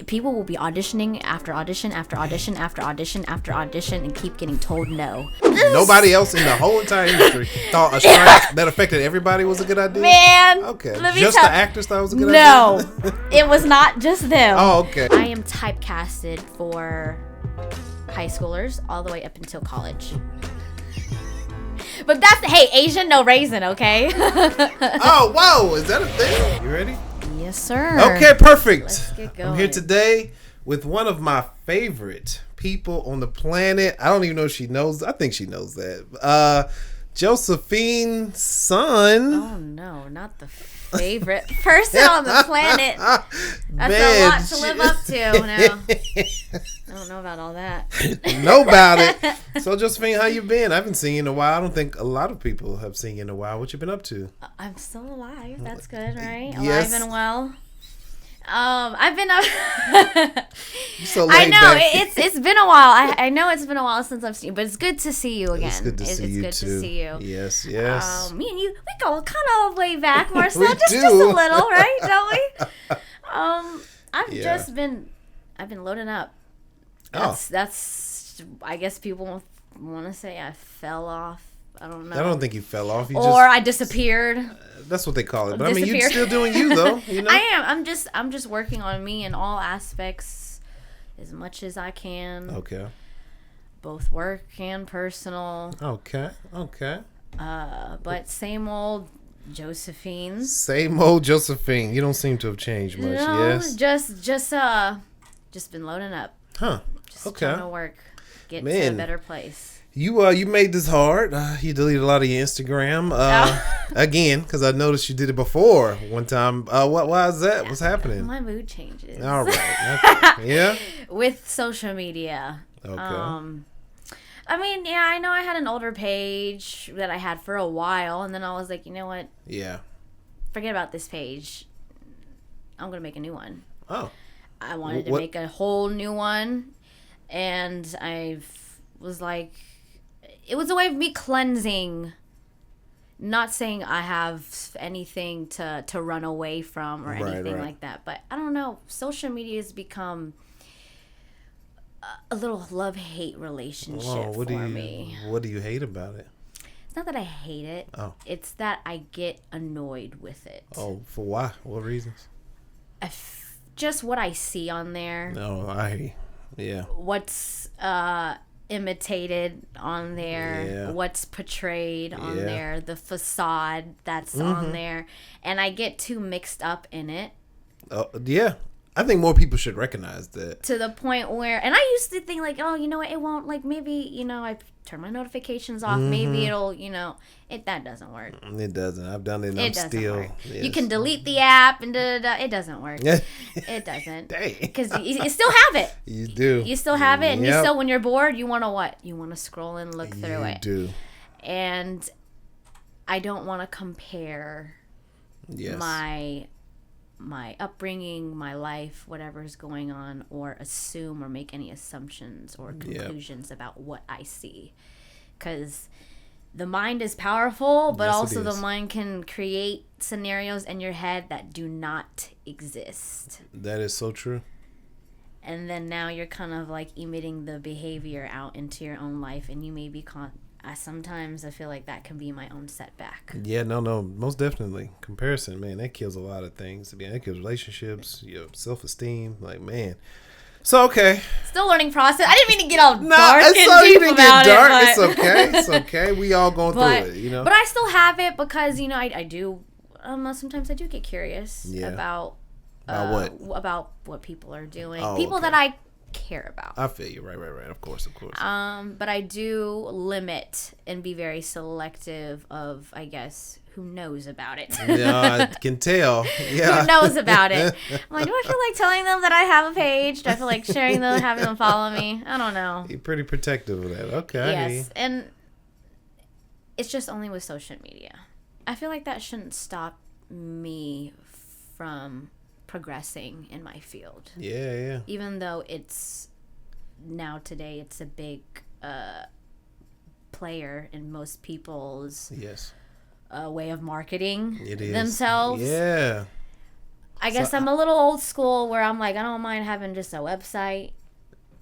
people will be auditioning after audition after audition after audition after audition and keep getting told no. Nobody else in the whole entire industry thought a strike that affected everybody was a good idea? Man. Okay. Just the actors thought it was a good idea? No. It was not just them. Oh, okay. I am typecasted for high schoolers all the way up until college. But that's, hey, Asian, no raisin, okay? Oh, whoa. Is that a thing? You ready? Yes, sir. Okay, perfect. Let's get going. I'm here today with one of my favorite people on the planet. I don't even know if she knows. I think she knows that. Josephine's son. Oh, no, not the favorite person on the planet. That's a lot to live up to now. I don't know about all that. Know about it. So, Jospehine, how you been? I haven't seen you in a while. I don't think a lot of people have seen you in a while. What you been up to? I'm still alive. That's good, right? Yes. Alive and well. I've been up. So I know back. it's been a while. I know it's been a while since I've seen you, but it's good to see you again. It's good to see you good too. to see you. Yes, yes. Me and you, we go kind of way back, Marcel. We just do. a little, right? Don't we? I've been loading up. That's. I guess people want to say I fell off. I don't know. I don't think you fell off. I disappeared. That's what they call it. But I mean, you're still doing you, though. You know? I am. I'm just working on me in all aspects as much as I can. Okay. Both work and personal. Okay. But same old Jospehine. Same old Jospehine. You don't seem to have changed much. No, Yes. Just been loading up. Huh. Just trying to work, get to a better place. You made this hard. You deleted a lot of your Instagram again because I noticed you did it before one time. Why is that? What's happening? My mood changes. All right. Okay. Yeah. With social media. Okay. I mean, yeah, I know I had an older page that I had for a while, and then I was like, you know what? Yeah. Forget about this page. I'm gonna make a new one. Oh. I wanted to make a whole new one, and was like, it was a way of me cleansing. Not saying I have anything to run away from or anything like that, but I don't know. Social media has become a little love-hate relationship for me. What do you hate about it? It's not that I hate it. Oh. It's that I get annoyed with it. Oh, for why? What reasons? Just what I see on there. No, yeah. What's imitated on there, what's portrayed on there, the facade that's on there, and I get too mixed up in it. Yeah. I think more people should recognize that. To the point where, and I used to think like, oh, you know what, it won't, like, maybe, I turn my notifications off, maybe it'll, that doesn't work. It doesn't. I've done it and I'm still. Work. Yes. You can delete the app and it doesn't work. It doesn't. Dang. Because you still have it. You do. You still have it, and you still, when you're bored, you want to what? You want to scroll and look through it. You do. And I don't want to compare my upbringing, my life, whatever's going on, or assume or make any assumptions or conclusions about what I see. Because the mind is powerful, but also the mind can create scenarios in your head that do not exist. That is so true. And then now you're kind of like emitting the behavior out into your own life, and you may be sometimes I feel like that can be my own setback. Yeah, no, most definitely. Comparison, man, that kills a lot of things. I mean, that kills relationships, your self-esteem. Like, man. So, okay. Still learning process. I didn't mean to get all dark and deep about it. It's okay. It's okay. We all going through it, But I still have it because, I do, sometimes I do get curious about what? About what people are doing. Oh, people that I care about. I feel you. Right. Of course. But I do limit and be very selective of, I guess, who knows about it. Yeah, I can tell. Yeah. Who knows about it? I'm like, do I feel like telling them that I have a page? Do I feel like sharing them, having them follow me? I don't know. You're pretty protective of that. Okay. Yes, and it's just only with social media. I feel like that shouldn't stop me from progressing in my field. Yeah. Even though today it's a big player in most people's way of marketing themselves. Yeah. I guess I'm a little old school where I'm like, I don't mind having just a website.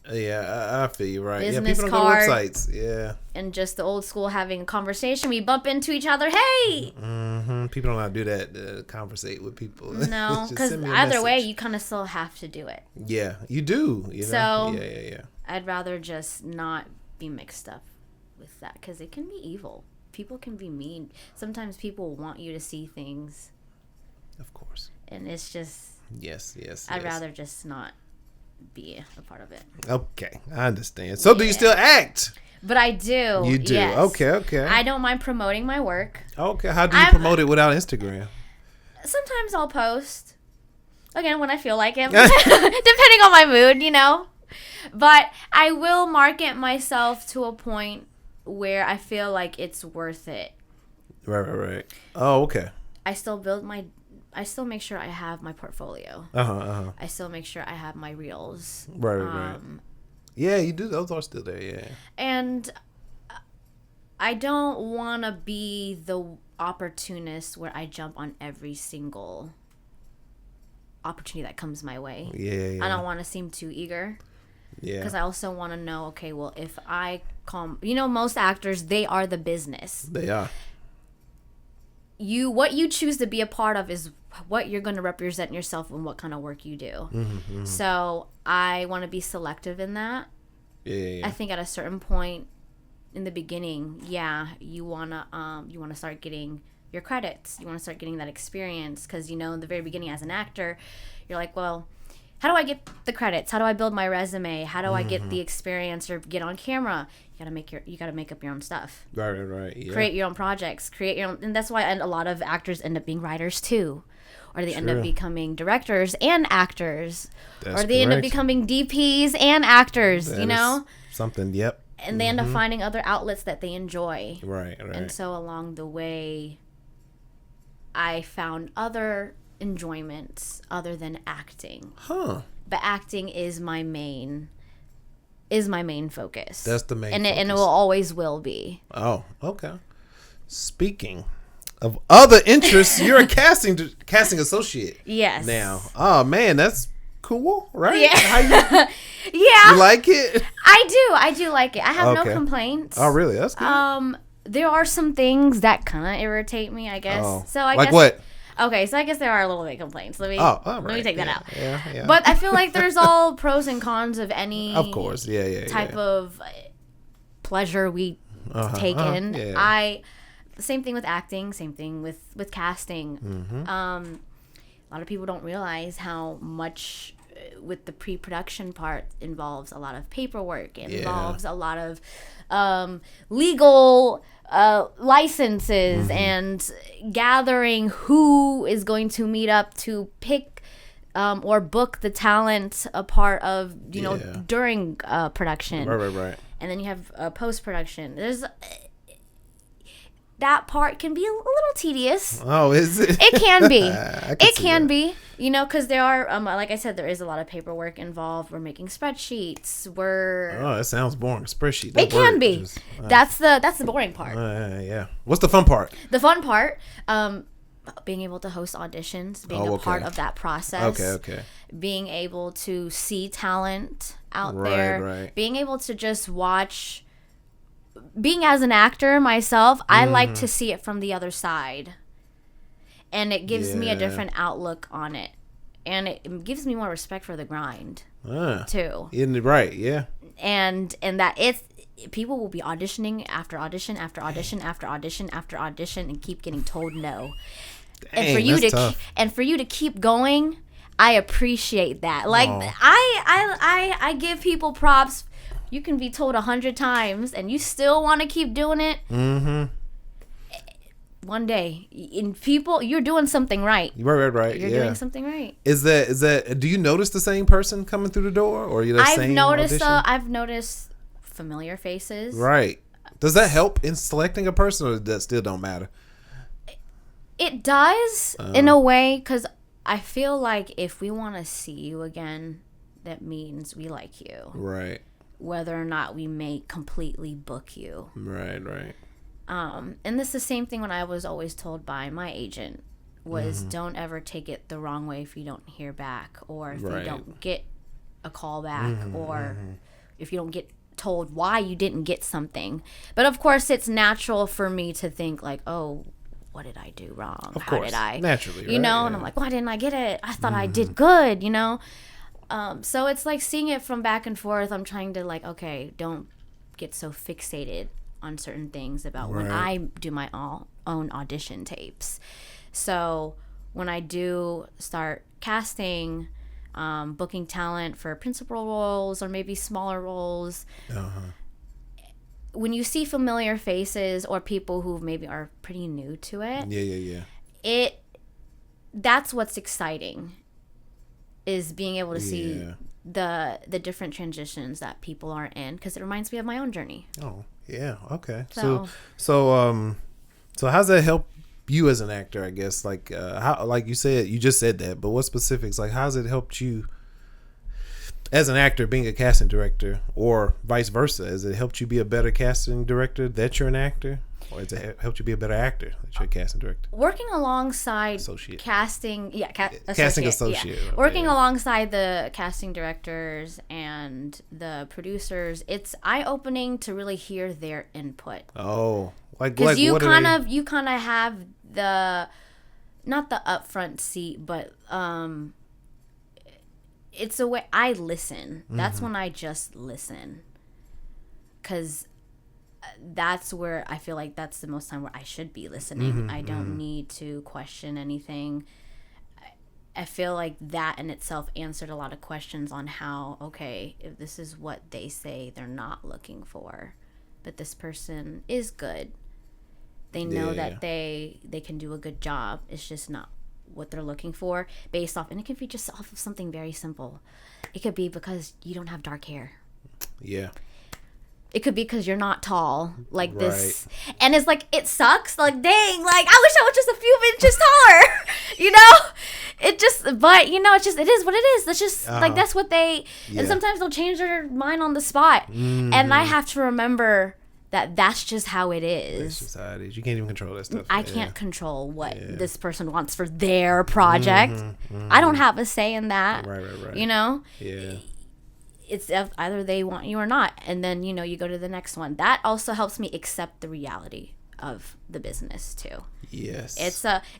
Yeah, I feel you, right. Business people don't card, go to websites. Yeah. And just the old school having a conversation. We bump into each other. Hey! People don't know how to do that, conversate with people. No, because either way, you kind of still have to do it. Yeah, you do. You know? So, yeah. I'd rather just not be mixed up with that because it can be evil. People can be mean. Sometimes people want you to see things. Of course. And it's just... Yes. I'd rather just not be a part of it. Okay, I understand. So do you still act? But I do. You do? Yes. Okay. I don't mind promoting my work. Okay, how do you promote it without Instagram? Sometimes I'll post. Again, when I feel like it. Depending on my mood, you know. But I will market myself to a point where I feel like it's worth it. Right. Oh, okay. I still make sure I have my portfolio. I still make sure I have my reels. Right. Yeah, you do. Those are still there, yeah. And I don't want to be the opportunist where I jump on every single opportunity that comes my way. Yeah. I don't want to seem too eager. Yeah. Because I also want to know, okay, well, if I come... most actors, they are the business. They are. What you choose to be a part of is what you're going to represent yourself and what kind of work you do. So I want to be selective in that. Yeah. I think at a certain point in the beginning, you wanna start getting your credits. You want to start getting that experience because in the very beginning as an actor, you're like, well, how do I get the credits? How do I build my resume? How do I get the experience or get on camera? You gotta make up your own stuff. Right. Yeah. Create your own projects. Create your own, and that's why a lot of actors end up being writers too, or they end up becoming directors and actors, or they end up becoming DPs and actors. Something. Yep. And they end up finding other outlets that they enjoy. Right. And so along the way, I found other enjoyments other than acting. Huh. But acting is my main focus. That's the main and focus. And it always will be. Oh, okay. Speaking of other interests, you're a casting associate. Yes. Now. Oh man, that's cool, right? Yeah. Yeah. You like it? I do like it. I have no complaints. Oh really? That's good. There are some things that kind of irritate me, I guess. Oh. So I like guess what? Okay, so I guess there are a little bit of complaints. Let me take that out. Yeah. But I feel like there's all pros and cons of any of course. Type of pleasure we take in. Yeah. Same thing with acting, same thing with casting. A lot of people don't realize how much with the pre-production part involves a lot of paperwork. It involves a lot of legal licenses and gathering who is going to meet up to pick or book the talent a part of during production. Right. And then you have post-production. There's that part can be a little tedious. Oh, is it? It can be. It can be. Because there are, like I said, there is a lot of paperwork involved. We're making spreadsheets. Oh, that sounds boring. Spreadsheet. It can be. That's the boring part. Yeah. What's the fun part? The fun part, being able to host auditions, being a part of that process. Okay. Being able to see talent out there. Right. Being able to just watch. Being as an actor myself, I like to see it from the other side. And it gives me a different outlook on it. And it gives me more respect for the grind, too. Right, yeah. And that people will be auditioning after audition after audition after audition after audition and keep getting told no. Dang, and for you to keep going, I appreciate that. Like I give people props. You can be told 100 times and you still want to keep doing it. One day, you're doing something right. Right. You're doing something right. Is that? Do you notice the same person coming through the door, or are you the same audition? I've noticed familiar faces. Right. Does that help in selecting a person, or that still don't matter? It does in a way, because I feel like if we want to see you again, that means we like you. Right. Whether or not we may completely book you. Right. And this is the same thing when I was always told by my agent. was don't ever take it the wrong way if you don't hear back, or if you don't get a call back, or if you don't get told why you didn't get something. But of course, it's natural for me to think like, oh, what did I do wrong? How did I naturally, you know? And I'm like, why didn't I get it? I thought I did good, you know. So it's like seeing it from back and forth. I'm trying to like, okay, don't get so fixated on certain things about when I do my own audition tapes. So when I do start casting, booking talent for principal roles or maybe smaller roles, when you see familiar faces or people who maybe are pretty new to it, that's what's exciting, is being able to see the different transitions that people are in, because it reminds me of my own journey. Oh, yeah. Okay. So how's that help you as an actor, I guess? Like, how, like you just said that, but what specifics, like, how's it helped you as an actor being a casting director, or vice versa? Has it helped you be a better casting director that you're an actor, or has it helped you be a better actor that you're a casting director? Working alongside associate. Casting associate. Yeah. Working alongside the casting directors and the producers, it's eye-opening to really hear their input. Oh, because you kind of have the, not the upfront seat, but it's a way I listen. That's when I just listen, because that's where I feel like that's the most time where I should be listening. I don't need to question anything. I feel like that in itself answered a lot of questions on how, okay, if this is what they say they're not looking for, but this person is good. They know that they can do a good job. It's just not what they're looking for, based off, and it could be just off of something very simple. It could be because you don't have dark hair. Yeah. It could be because you're not tall like this. And it's like, it sucks. Like, dang, like, I wish I was just a few inches taller. You know? It just, but, you know, it is what it is. That's just, like, that's what they, and sometimes they'll change their mind on the spot. And I have to remember that that's just how it is. That's just how it is. You can't even control that stuff. I can't control what this person wants for their project. I don't have a say in that. Right. You know? Yeah. It's either they want you or not, and then, you know, you go to the next one. That also helps me accept the reality of the business too. Yes.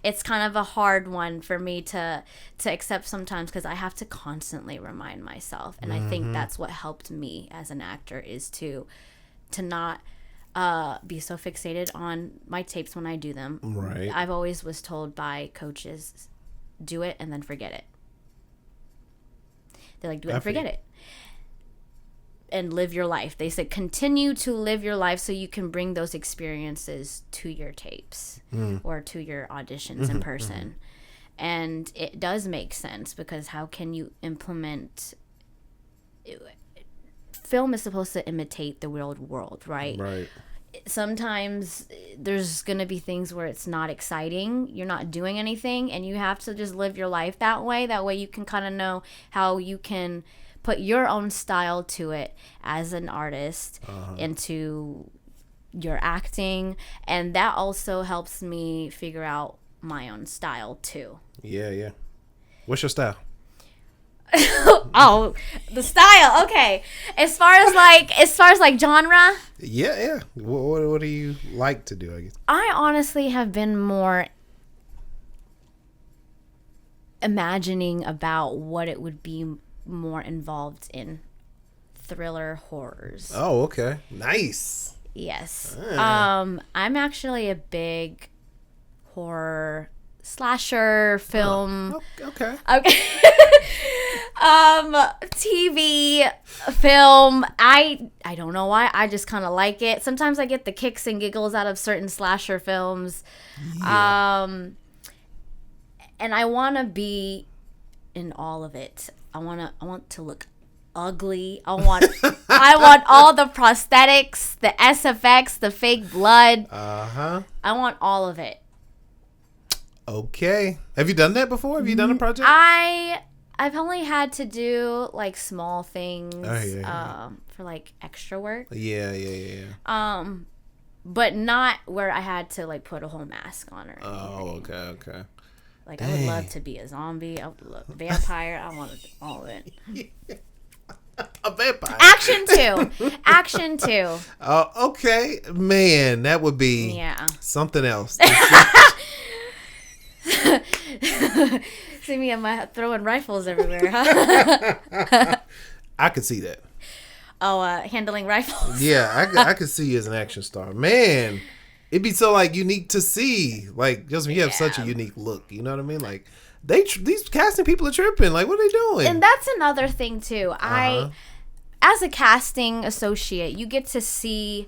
It's kind of a hard one for me to accept sometimes, because I have to constantly remind myself, and I think that's what helped me as an actor, is to not be so fixated on my tapes when I do them. Right. I've always was told by coaches, do it and then forget it. They're like, do it and forget it. And live your life. They said, continue to live your life so you can bring those experiences to your tapes or to your auditions in person. And it does make sense, because how can you implement... Film is supposed to imitate the real world, right? Right. Sometimes there's going to be things where it's not exciting. You're not doing anything, and you have to just live your life that way. That way you can kind of know how you can put your own style to it as an artist into your acting. And that also helps me figure out my own style too. Yeah. What's your style? Oh, the style. Okay. As far as like genre. Yeah. What do you like to do, I guess? I honestly have been more imagining about what it would be more involved in thriller horrors. Oh, okay. Nice. Yes. I'm actually a big horror slasher film. Okay. TV film. I don't know why. I just kind of like it. Sometimes I get the kicks and giggles out of certain slasher films. Yeah. And I want to be in all of it. I want to look ugly. I want all the prosthetics, the SFX, the fake blood. I want all of it. Okay. Have you done that before? Have you done a project? I've only had to do like small things for like extra work. Yeah. But not where I had to like put a whole mask on or anything. Oh, okay. Like, I would love to be a zombie. I would love vampire. I want all of it. A vampire. Action 2. Oh, okay. Man, that would be something else. See me, I'm throwing rifles everywhere, huh? I could see that. Oh, handling rifles. Yeah, I could see you as an action star. Man, it'd be so like unique to see. Like, just you have such a unique look. You know what I mean? Like, these casting people are tripping. Like, what are they doing? And that's another thing too. As a casting associate, you get to see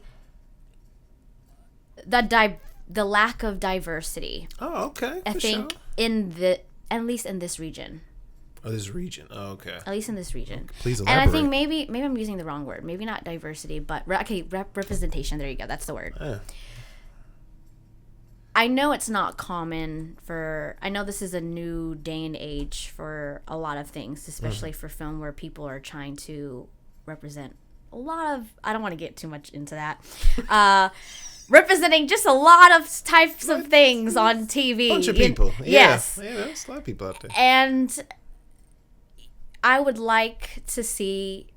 the lack of diversity. Oh, okay. I think at least in this region. Oh, this region. Oh, okay. At least in this region. Okay. Please elaborate. And I think maybe I'm using the wrong word. Maybe not diversity, but representation. There you go. That's the word. Yeah. I know it's not common I know this is a new day and age for a lot of things, especially for film where people are trying to represent a lot of, I don't want to get too much into that, representing just a lot of types of things on TV. Bunch of people. Yes. Yeah, there's a lot of people out there. And I would like to see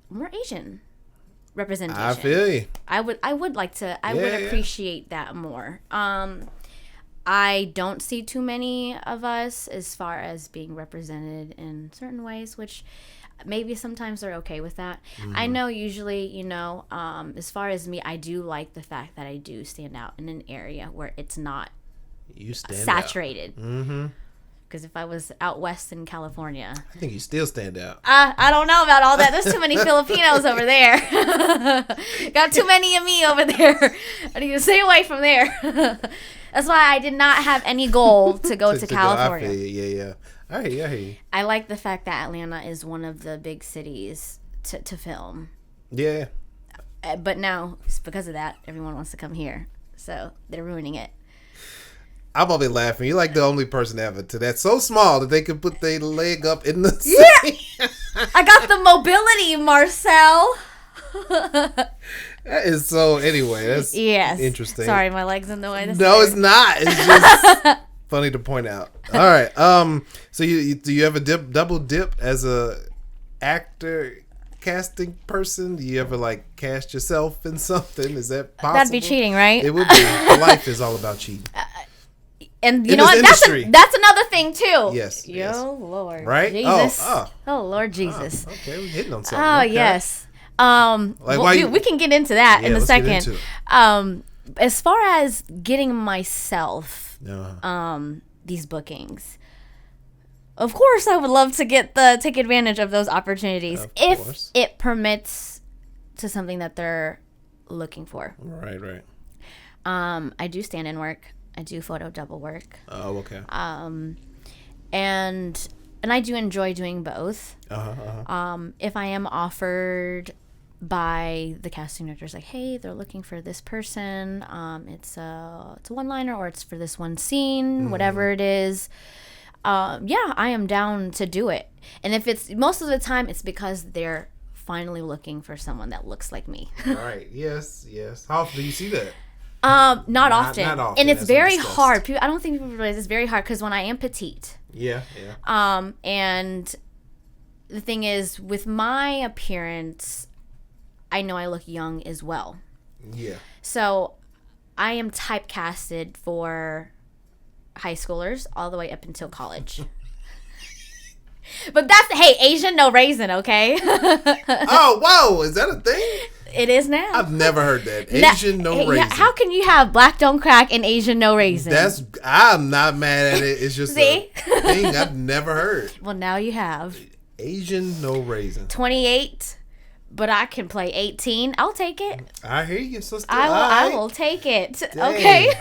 more Asian representation. I feel you. I would like to. I would appreciate that more. I don't see too many of us as far as being represented in certain ways, which maybe sometimes they're okay with that. I know usually, as far as me, I do like the fact that I do stand out in an area where it's not saturated. Mm-hmm. Because if I was out west in California, I think you still stand out. I don't know about all that. There's too many Filipinos over there. Got too many of me over there. I need to stay away from there. That's why I did not have any goal to go to California. Go, I feel you. Yeah. I hear you. I like the fact that Atlanta is one of the big cities to film. Yeah. But now, it's because of that, everyone wants to come here. So they're ruining it. I'm always laughing. You're like the only person ever to that's so small that they can put their leg up in the city. Yeah. I got the mobility, Marcel. That is so. Anyway, that's interesting. Sorry, my leg's in the way. No, it's not. It's just funny to point out. All right. So do you ever double dip as a actor casting person? Do you ever like cast yourself in something? Is that possible? That'd be cheating, right? It would be. Life is all about cheating. And you know what? That's another thing too. Yes. Lord. Right? Jesus. Oh, Lord Jesus. Okay, we're hitting on something. Oh, okay. Yes. We can get into that in a second. As far as getting myself these bookings, of course I would love to take advantage of those opportunities if it permits to something that they're looking for. Right. I do stand-in work. I do photo double work. Oh, okay. And I do enjoy doing both. If I am offered by the casting directors, like, hey, they're looking for this person. It's a one-liner, or it's for this one scene, whatever it is. I am down to do it. And if it's most of the time, it's because they're finally looking for someone that looks like me. Right. Yes. How often do you see that? Not often. And it's very hard. I don't think people realize it's very hard because when I am petite. Yeah. And the thing is, with my appearance, I know I look young as well. Yeah. So I am typecasted for high schoolers all the way up until college. But Asian no raisin, okay? Oh, whoa, is that a thing? It is now. I've never heard that. Asian no raisin. How can you have black don't crack and Asian no raisin? I'm not mad at it. It's just a thing I've never heard. Well, now you have. Asian no raisin. 28, but I can play 18. I'll take it. I hear you, sister. I will take it. Dang. Okay.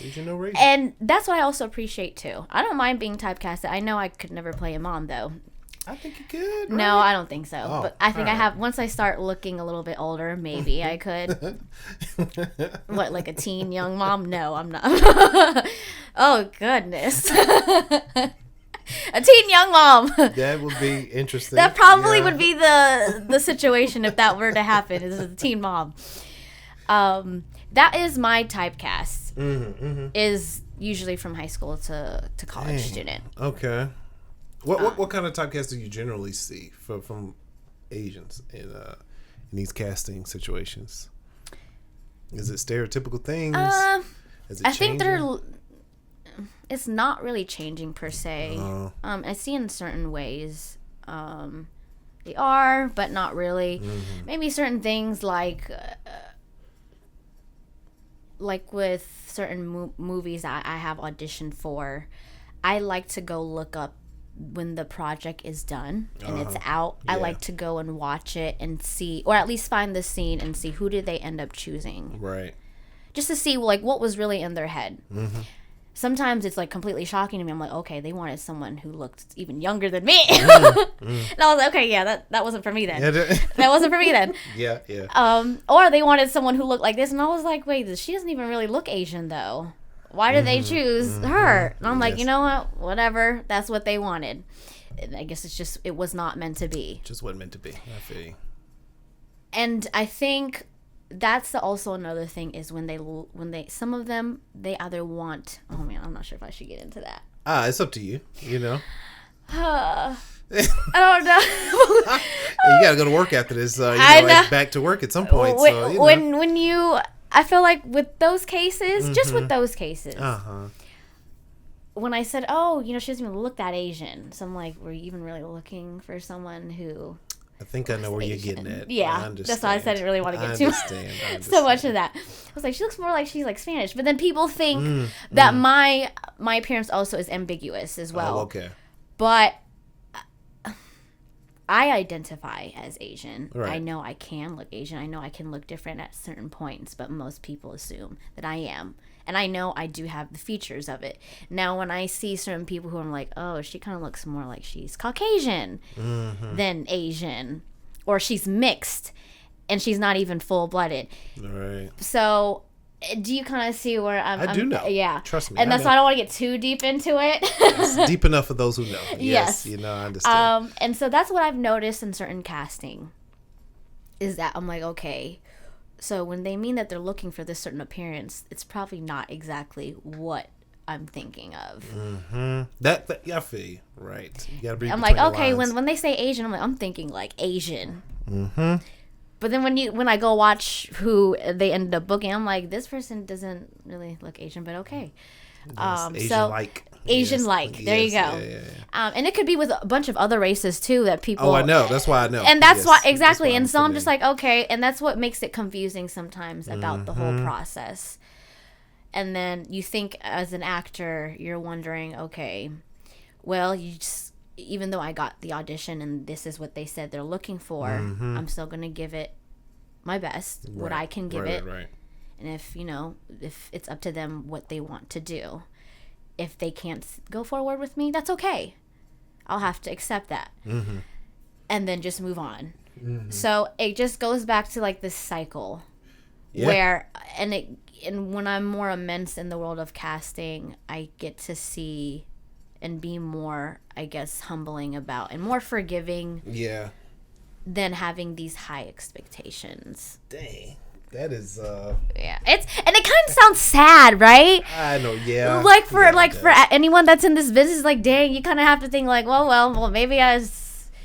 Asian no raisin. And that's what I also appreciate too. I don't mind being typecasted. I know I could never play a mom though. I think you could. Right? No, I don't think so. Oh, but I think I have. Once I start looking a little bit older, maybe I could. What, like a teen young mom? No, I'm not. Oh, goodness. A teen young mom. That would be interesting. That probably would be the situation if that were to happen, is a teen mom. That is my typecast. Is usually from high school to college student. Okay. What kind of typecast do you generally see from Asians in these casting situations? Is it stereotypical things? Is it I think changing? it's not really changing per se. I see in certain ways they are, but not really. Mm-hmm. Maybe certain things like with certain movies I have auditioned for, I like to go look up when the project is done and it's out. Yeah. I like to go and watch it and see, or at least find the scene and see who did they end up choosing. Right. Just to see like what was really in their head. Mm-hmm. Sometimes it's like completely shocking to me. I'm like, okay, they wanted someone who looked even younger than me. And I was like, okay, yeah, that wasn't for me then. That wasn't for me then. Yeah. Or they wanted someone who looked like this, and I was like, wait, she doesn't even really look Asian though. Why did they choose her? And I'm like, you know what? Whatever. That's what they wanted. And I guess it was not meant to be. Just wasn't meant to be. I feel you. And I think that's also another thing is when they some of them, they either want, oh man, I'm not sure if I should get into that. It's up to you, you know. I don't know. You gotta go to work after this. Like back to work at some point. When I feel like with those cases, just with those cases, when I said, oh, she doesn't even look that Asian. So I'm like, were you even really looking for someone who... I think I know where you're getting at. Yeah, that's why I said I didn't really want to get too so much of that. I was like, she looks more like she's like Spanish. But then people think that my appearance also is ambiguous as well. Oh, okay. But I identify as Asian. Right. I know I can look Asian. I know I can look different at certain points, but most people assume that I am. And I know I do have the features of it. Now, when I see certain people who I'm like, oh, she kind of looks more like she's Caucasian than Asian, or she's mixed, and she's not even full-blooded. Right. So, do you kind of see where I do know. Yeah. Trust me. And that's why I don't want to get too deep into it. It's deep enough for those who know. Yes. I understand. And so that's what I've noticed in certain casting, is that I'm like, okay, so when they mean that they're looking for this certain appearance, it's probably not exactly what I'm thinking of. Mm-hmm. That I feel you. Right. You gotta be. I'm like, okay, when they say Asian, I'm thinking like Asian. Mm-hmm. But then when I go watch who they ended up booking, I'm like, this person doesn't really look Asian, but okay. Asian-like. Asian-like. There you go. Yeah. And it could be with a bunch of other races too that people. Oh, I know. That's why I know. And that's why exactly. And so I'm just like, okay, and that's what makes it confusing sometimes about the whole process. And then you think as an actor, you're wondering, okay, well, even though I got the audition and this is what they said they're looking for, I'm still going to give it my best, what I can give it. Right. And if it's up to them what they want to do. If they can't go forward with me, that's okay. I'll have to accept that. Mm-hmm. And then just move on. Mm-hmm. So it just goes back to like this cycle where, and when I'm more immense in the world of casting, I get to see and be more, I guess, humbling about and more forgiving than having these high expectations. Dang. That is yeah, it kind of sounds sad, right? I know, yeah. Like for anyone that's in this business, like, dang, you kind of have to think like, well, maybe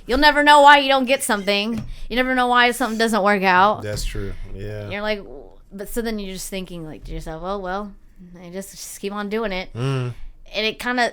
you'll never know why you don't get something. You never know why something doesn't work out. That's true. Yeah. And you're like, but so then you're just thinking like to yourself, well, I just keep on doing it, and it kind of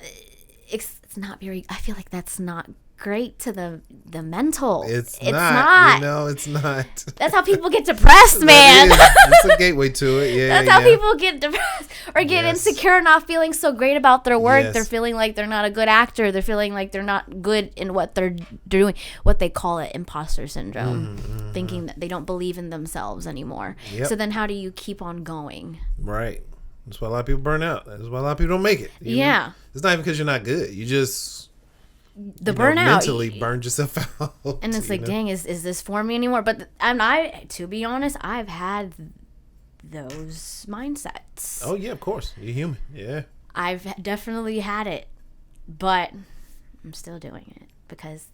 it's not very. I feel like that's not great to the mental. It's not. It's not. That's how people get depressed, man. It's a gateway to it. Yeah. That's how people get depressed or get insecure, not feeling so great about their work. Yes. They're feeling like they're not a good actor. They're feeling like they're not good in what they're doing. What they call it, imposter syndrome. Thinking that they don't believe in themselves anymore. Yep. So then how do you keep on going? Right. That's why a lot of people burn out. That's why a lot of people don't make it. Yeah. It's not even because you're not good. You just burnout mentally burned yourself out. And it's like, dang, is this for me anymore? But to be honest, I've had those mindsets. Oh yeah, of course. You're human. Yeah. I've definitely had it, but I'm still doing it because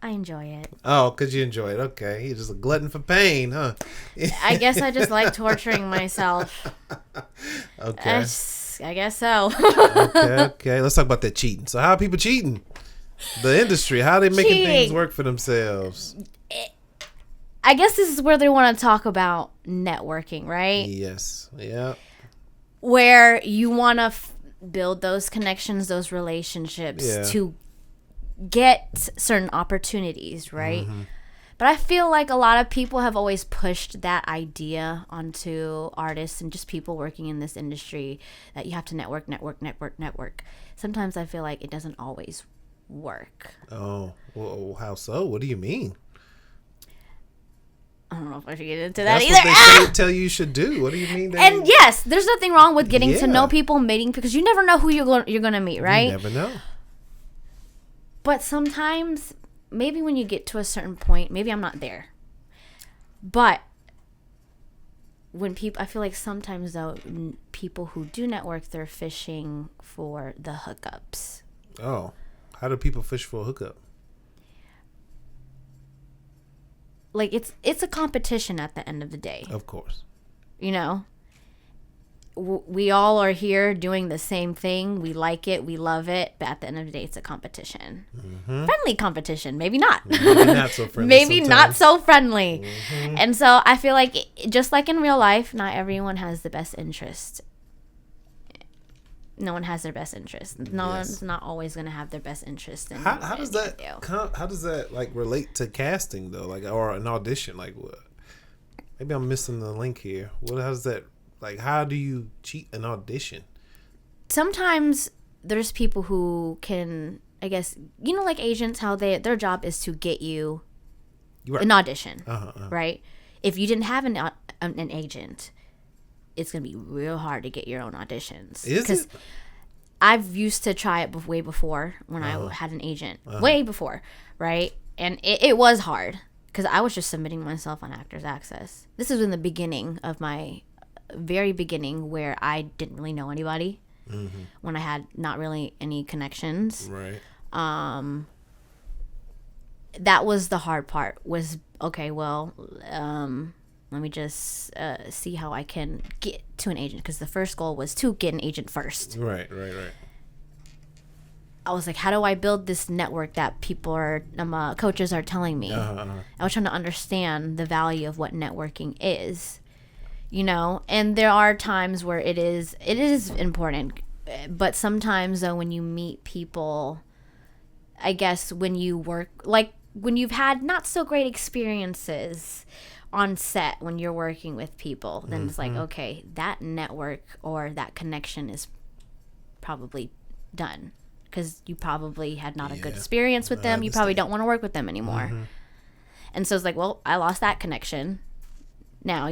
I enjoy it. Oh, because you enjoy it. Okay. You're just a glutton for pain, huh? I guess I just like torturing myself. Okay. I guess so. Okay. Let's talk about that cheating. So how are people cheating? The industry, how are they making things work for themselves? I guess this is where they want to talk about networking, right? Yes. Yeah. Where you want to build those connections, those relationships to get certain opportunities, right? Mm-hmm. But I feel like a lot of people have always pushed that idea onto artists and just people working in this industry that you have to network. Sometimes I feel like it doesn't always work. Oh, well, how so? What do you mean? I don't know if I should get into that either. That's what they tell you should do. What do you mean? And yes, there's nothing wrong with getting to know people, meeting, because you never know who you're going to meet, right? You never know. But sometimes, maybe when you get to a certain point, maybe I'm not there. But when people, I feel like sometimes though, people who do network, they're fishing for the hookups. Oh, how do people fish for a hookup? Like it's a competition at the end of the day. Of course. You know, we all are here doing the same thing. We like it. We love it. But at the end of the day, it's a competition. Mm-hmm. Friendly competition. Maybe not. Maybe not so friendly. Maybe not so friendly. Mm-hmm. And so I feel like just like in real life, not everyone has the best interest. No one has their best interest. No one's not always going to have their best interest. How does that like relate to casting though? Like, or an audition? Like, what? Maybe I'm missing the link here. How does that? Like, how do you cheat an audition? Sometimes there's people who can, I guess, like agents, how their job is to get you an audition, right? If you didn't have an agent, it's going to be real hard to get your own auditions. Is it? I've used to try it way before when I had an agent. Way before, right? And it was hard because I was just submitting myself on Actors Access. This is in the beginning of my very beginning where I didn't really know anybody. Mm-hmm. When I had not really any connections. Right. That was the hard part was, okay, well, let me just see how I can get to an agent, because the first goal was to get an agent first. Right. I was like, how do I build this network that coaches are telling me? I was trying to understand the value of what networking is, and there are times where it is important, but sometimes though, when you meet people, I guess when you work, like when you've had not so great experiences on set when you're working with people, then it's like, okay, that network or that connection is probably done because you probably had not a good experience with them. You probably don't want to work with them anymore. And so it's like, well, I lost that connection now,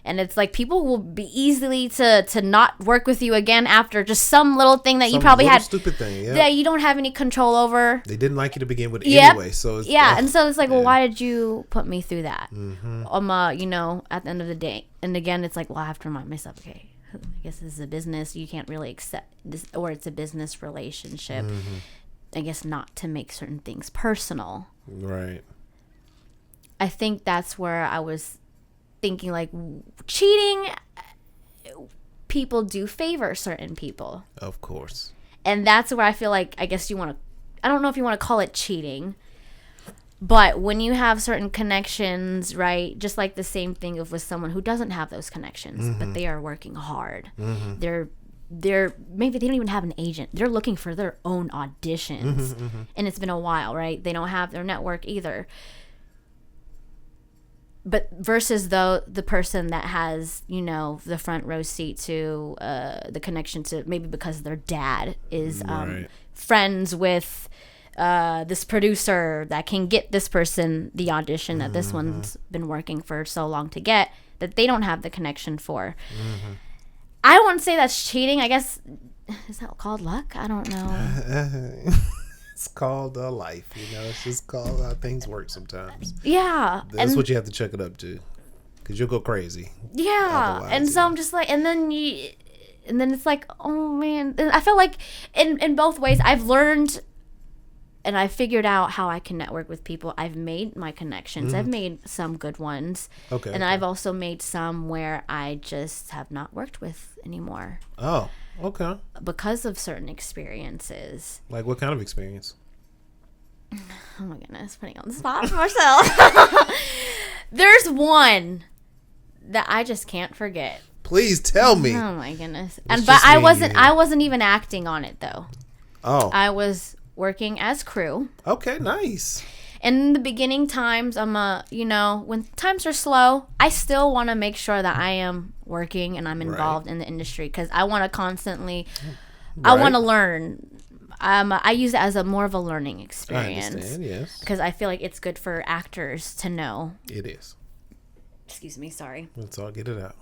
and it's like people will be easily to not work with you again after just some little thing that you probably had stupid thing that you don't have any control over. They didn't like you to begin with anyway, so and so it's like, well, why did you put me through that? At the end of the day, and again, it's like, well, I have to remind myself, okay, I guess this is a business. You can't really accept this, or it's a business relationship. I guess not to make certain things personal. Right. I think that's where I was thinking, like, cheating, people do favor certain people. Of course. And that's where I feel like, I guess I don't know if you want to call it cheating, but when you have certain connections, right, just like the same thing with someone who doesn't have those connections, but they are working hard. They're maybe they don't even have an agent. They're looking for their own auditions. And it's been a while, right? They don't have their network either. But versus the person that has, the front row seat to the connection to, maybe because their dad is friends with this producer that can get this person the audition that this one's been working for so long to get, that they don't have the connection for. I wouldn't say that's cheating. I guess, is that called luck? I don't know. It's called life, it's just called how things work sometimes. Yeah. That's what you have to check it up to, because you'll go crazy. Yeah. Otherwise, and so I'm just like, and then it's like, oh man, I feel like in both ways I've learned and I figured out how I can network with people. I've made my connections. I've made some good ones. Okay. And I've also made some where I just have not worked with anymore. Oh, okay. Because of certain experiences. Like what kind of experience? Oh my goodness, putting on the spot for myself. There's one that I just can't forget. Please tell me. Oh my goodness. But I wasn't even acting on it though. Oh. I was working as crew. Okay, nice. In the beginning times, when times are slow, I still want to make sure that I am working and I'm involved in the industry because I want to constantly, I want to learn. I use it as more of a learning experience. I understand, yes. Because I feel like it's good for actors to know. It is. Excuse me, sorry. Let's all get it out.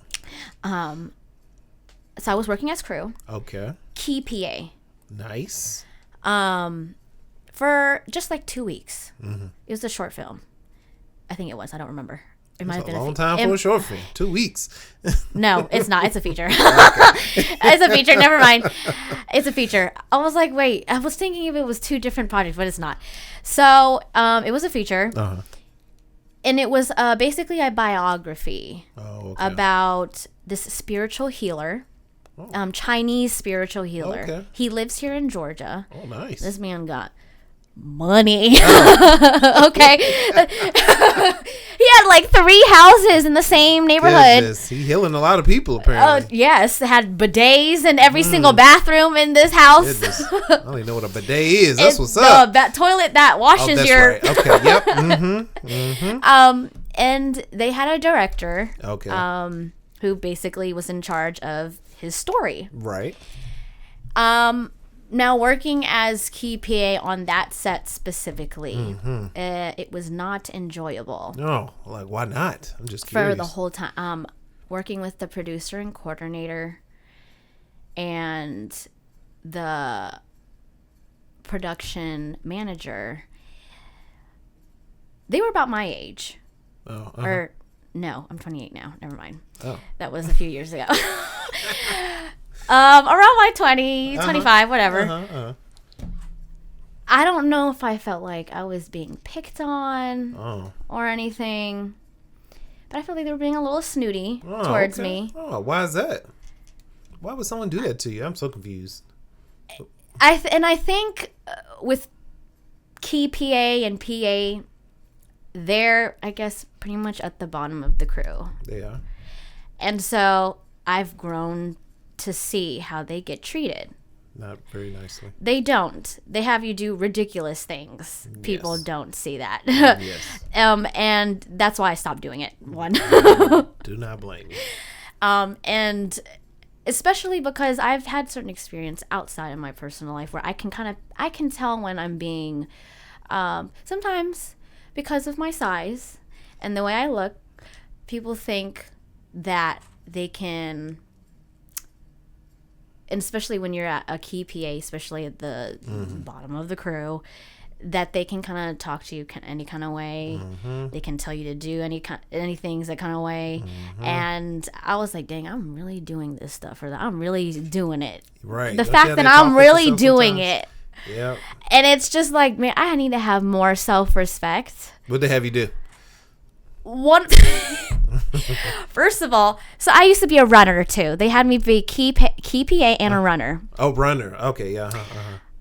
So I was working as crew. Okay. Key PA. Nice. For just like 2 weeks. Mm-hmm. It was a short film. I think it was. I don't remember. It might have been a long time for a short film. 2 weeks. No, it's not. It's a feature. It's a feature. Never mind. It's a feature. I was like, wait. I was thinking if it was two different projects, but it's not. So it was a feature. Uh-huh. And it was basically a biography about this spiritual healer. Chinese spiritual healer. Okay. He lives here in Georgia. Oh, nice. This man got money. Oh. Okay. He had like 3 houses in the same neighborhood. He's healing a lot of people, apparently. Oh, yes. Had bidets in every single bathroom in this house. Goodness. I don't even know what a bidet is. That's what's up. That toilet that washes your... Right. Okay, yep. Mm-hmm. Mm-hmm. And they had a director. Okay. Who basically was in charge of his story. Right. Now, working as key PA on that set specifically, it was not enjoyable. No, like why not? I'm just curious. For the whole time, working with the producer and coordinator, and the production manager, they were about my age. Oh. Uh-huh. Or no, I'm 28 now. Never mind. Oh. That was a few years ago. Around my 20, 25, whatever. I don't know if I felt like I was being picked on or anything, but I felt like they were being a little snooty towards me. Oh, why is that? Why would someone do that to you? I'm so confused. I think with key PA and PA, they're, I guess, pretty much at the bottom of the crew. They are. And so I've grown to see how they get treated. Not very nicely. They don't. They have you do ridiculous things. Yes. People don't see that. Yes. And that's why I stopped doing it. One. Do not blame me. And especially because I've had certain experience outside of my personal life where I can tell when I'm being, sometimes because of my size and the way I look, people think that they can, and especially when you're at a key PA, especially at the bottom of the crew, that they can kind of talk to you any kind of way. They can tell you to do any things that kind of way. And I was like, dang, I'm really doing this stuff, or I'm really doing it. Right. The fact that I'm really doing it. Yeah. And it's just like, man, I need to have more self-respect. What'd they have you do? First of all, so I used to be a runner too. They had me be key PA and a runner. Oh, runner. Okay, yeah.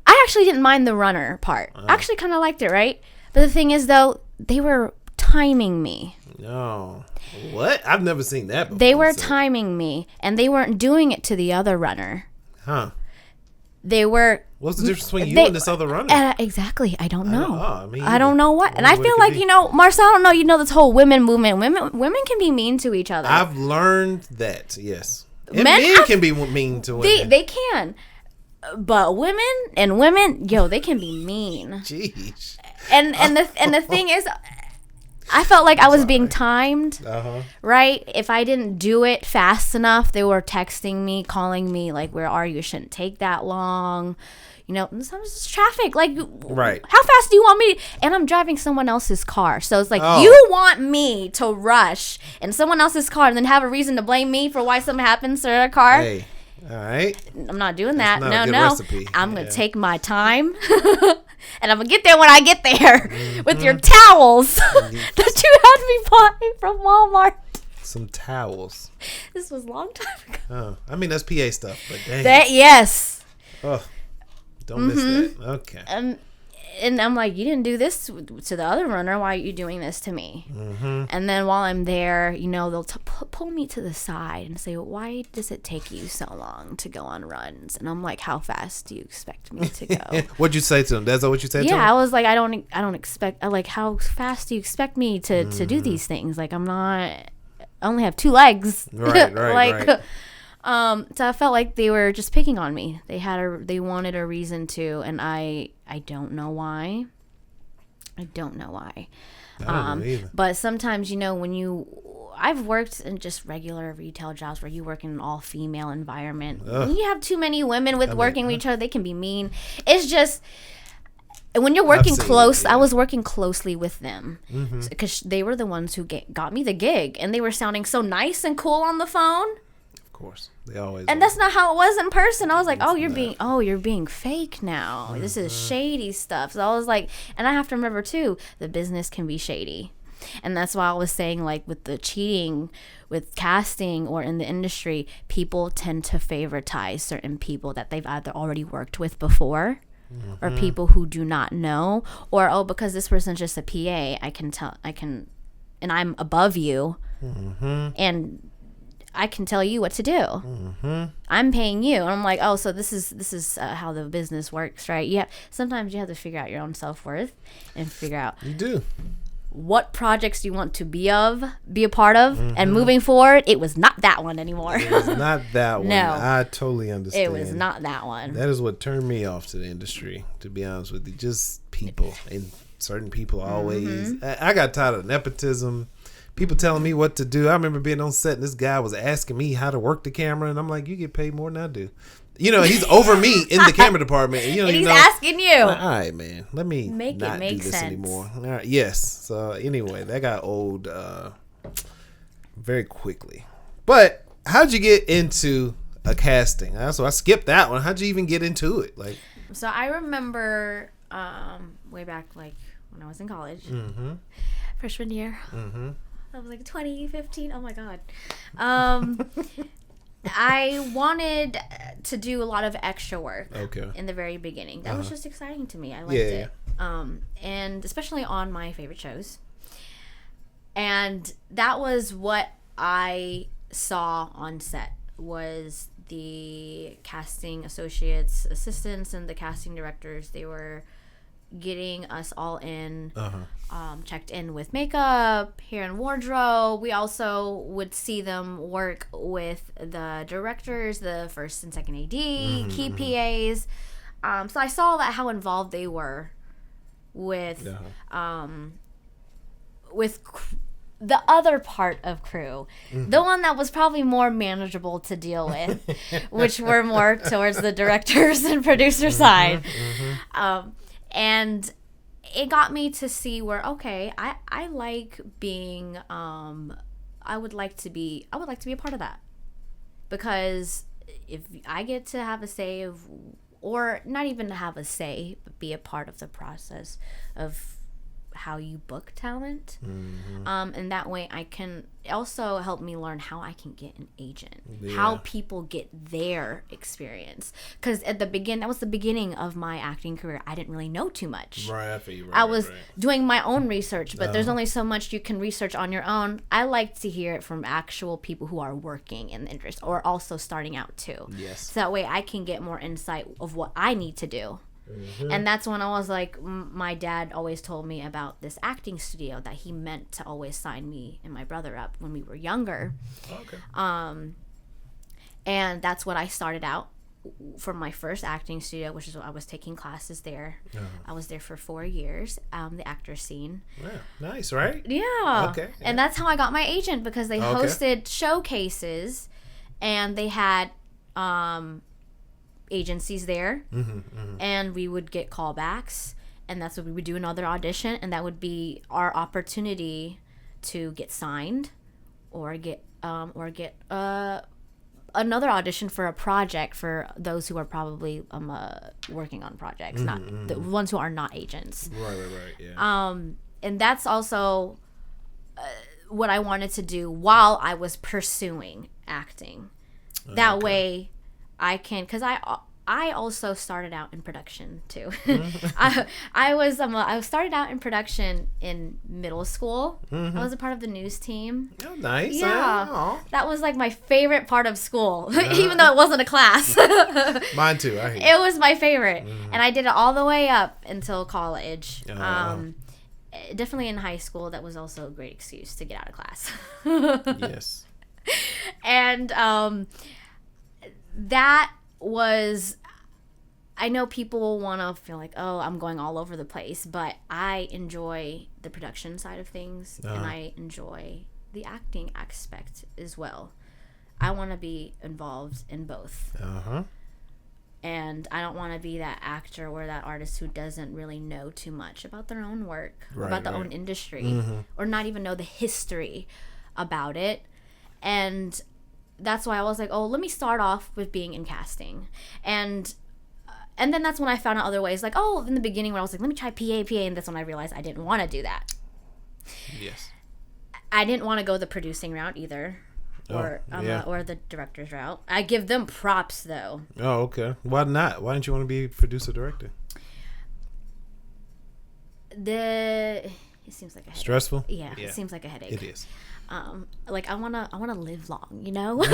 I actually didn't mind the runner part. I actually kind of liked it, right? But the thing is, though, they were timing me. No. What? I've never seen that before. They were timing me, and they weren't doing it to the other runner. Huh. They were... What's the difference between you and this other runner? Exactly. I don't know. I don't know what. And I feel like, Marcel, I don't know, this whole women movement. Women can be mean to each other. I've learned that, yes. And men can be mean to women. They can. But women, they can be mean. Jeez. And the thing is, I felt like I was being timed, right? If I didn't do it fast enough, they were texting me, calling me, like, where are you? It shouldn't take that long. Sometimes it's traffic. Like, right. How fast do you want me? And I'm driving someone else's car. So it's like, you want me to rush in someone else's car and then have a reason to blame me for why something happens to their car? Hey, all right. I'm not doing that. No. Recipe. I'm going to take my time. And I'm going to get there when I get there with your towels that you had me buy from Walmart. Some towels. This was a long time ago. Oh, I mean, that's PA stuff, but dang. Yes. Oh, don't miss that. Okay. And I'm like, you didn't do this to the other runner. Why are you doing this to me? And then while I'm there, they'll pull me to the side and say, why does it take you so long to go on runs? And I'm like, how fast do you expect me to go? What'd you say to him? That's what you said to him? Yeah, I was like, I don't expect, like, how fast do you expect me to do these things? Like, I only have 2 legs. Right, right. So I felt like they were just picking on me. They wanted a reason to, and I don't know why. I don't know either. But sometimes, I've worked in just regular retail jobs where you work in an all-female environment. When you have too many women working with each other, they can be mean. It's just, when you're working close, I was working closely with them because they were the ones who got me the gig, and they were sounding so nice and cool on the phone. Of course, they always. And that's not how it was in person. I was like, you're being fake now. This is shady stuff. So I was like, and I have to remember too, the business can be shady. And that's why I was saying, like, with the cheating, with casting or in the industry, people tend to favoritize certain people that they've either already worked with before or people who do not know, or, because this person's just a PA, and I'm above you and I can tell you what to do. I'm paying you. And I'm like, so this is how the business works, right? Yeah. Sometimes you have to figure out your own self-worth and figure out. You do. What projects you want to be a part of, and moving forward, it was not that one anymore. It was not that one. No. I totally understand. It was not that one. That is what turned me off to the industry, to be honest with you. Just people, and certain people always. I got tired of nepotism. People telling me what to do. I remember being on set and this guy was asking me how to work the camera, and I'm like, you get paid more than I do. He's over me in the camera department. And he's asking you. All right, man. Let me not do this anymore. All right. Yes. So anyway, that got old very quickly. But how'd you get into a casting? So I skipped that one. How'd you even get into it? So I remember way back, like, when I was in college, freshman year. That was like 2015. Oh my God. I wanted to do a lot of extra work in the very beginning. That was just exciting to me. I liked it. And especially on my favorite shows. And that was what I saw on set, was the casting associates, assistants, and the casting directors. They were getting us all in, checked in with makeup, hair and wardrobe. We also would see them work with the directors, the first and second AD, key PAs. So I saw that how involved they were with the other part of crew, the one that was probably more manageable to deal with, which were more towards the directors and producer side. And it got me to see where, I like being, I would like to be a part of that, because if I get to have a say or not even to have a say, but be a part of the process of how you book talent, and that way I can also help me learn how I can get an agent, how people get their experience, because at the beginning, that was the beginning of my acting career. I didn't really know too much. I was doing my own research, but there's only so much you can research on your own. I like to hear it from actual people who are working in the industry or also starting out too. So that way I can get more insight of what I need to do. And that's when I was like, my dad always told me about this acting studio that he meant to always sign me and my brother up when we were younger. And that's what I started out for my first acting studio, which is what I was taking classes there. I was there for 4 years, the actor scene. Nice, right? And that's how I got my agent, because they hosted showcases and they had agencies there, and we would get callbacks, and that's what we would do, another audition, and that would be our opportunity to get signed or get another audition for a project for those who are probably working on projects, not the ones who are not agents. Right. Yeah. And that's also what I wanted to do while I was pursuing acting. That way I can, because I also started out in production too. I started out in production in middle school. I was a part of the news team. Oh, nice. Yeah, that was like my favorite part of school, even though it wasn't a class. Mine too. It was my favorite, and I did it all the way up until college. Definitely in high school, that was also a great excuse to get out of class. Yes. And that was, I know people will want to feel like, oh, I'm going all over the place, but I enjoy the production side of things, and I enjoy the acting aspect as well. I want to be involved in both. And I don't want to be that actor or that artist who doesn't really know too much about their own work, about their own industry, or not even know the history about it. And that's why I was like, oh, let me start off with being in casting. And then that's when I found out other ways. Like, oh, in the beginning when I was like, let me try PA. And that's when I realized I didn't want to do that. Yes. I didn't want to go the producing route either. Or the director's route. I give them props, though. Oh, okay. Why not? Why didn't you want to be producer director? It seems like a headache. Stressful? Yeah, it seems like a headache. It is. Like I wanna live long, you know. Not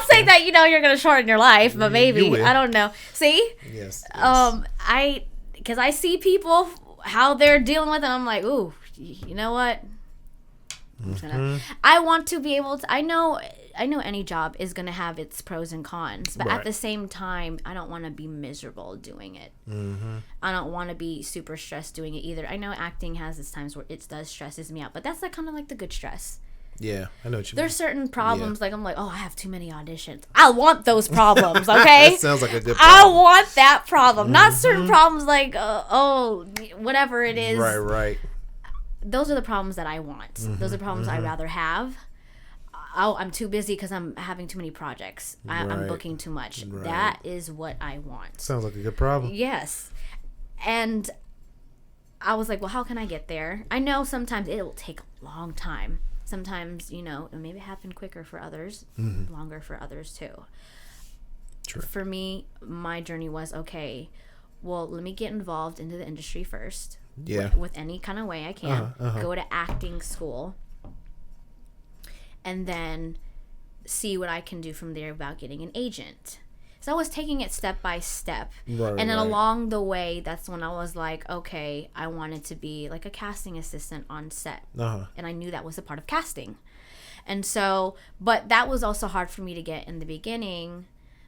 saying that you're gonna shorten your life, but maybe I don't know. See? Yes. Because I see people how they're dealing with it. I'm like, ooh, you know what? I want to be able to. I know any job is going to have its pros and cons, but at the same time, I don't want to be miserable doing it. I don't want to be super stressed doing it either. I know acting has its times where it does stresses me out, but that's like kind of like the good stress. Yeah, I know what you mean. There's certain problems, like I'm like, oh, I have too many auditions. I want those problems, okay? That sounds like a good problem. I want that problem, not certain problems like, whatever it is. Right. Those are the problems that I want. Those are problems I'd rather have. Oh, I'm too busy because I'm having too many projects. I'm booking too much. Right. That is what I want. Sounds like a good problem. Yes. And I was like, well, how can I get there? I know sometimes it will take a long time. Sometimes, it maybe happen quicker for others, longer for others too. True. For me, my journey was, okay, well, let me get involved into the industry first. Yeah. With any kind of way I can. Go to acting school. And then see what I can do from there about getting an agent. So I was taking it step by step. Right, and then along the way, that's when I was like, okay, I wanted to be like a casting assistant on set. And I knew that was a part of casting. And so, but that was also hard for me to get in the beginning.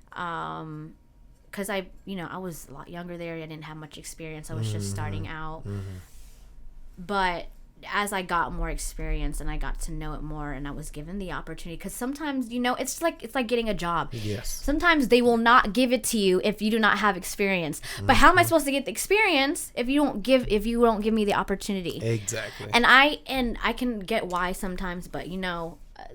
Because I was a lot younger there. I didn't have much experience. I was just starting out. But as I got more experience and I got to know it more and I was given the opportunity, because sometimes, it's like getting a job. Yes. Sometimes they will not give it to you if you do not have experience. But how am I supposed to get the experience if you don't give me the opportunity? Exactly. And I can get why sometimes, but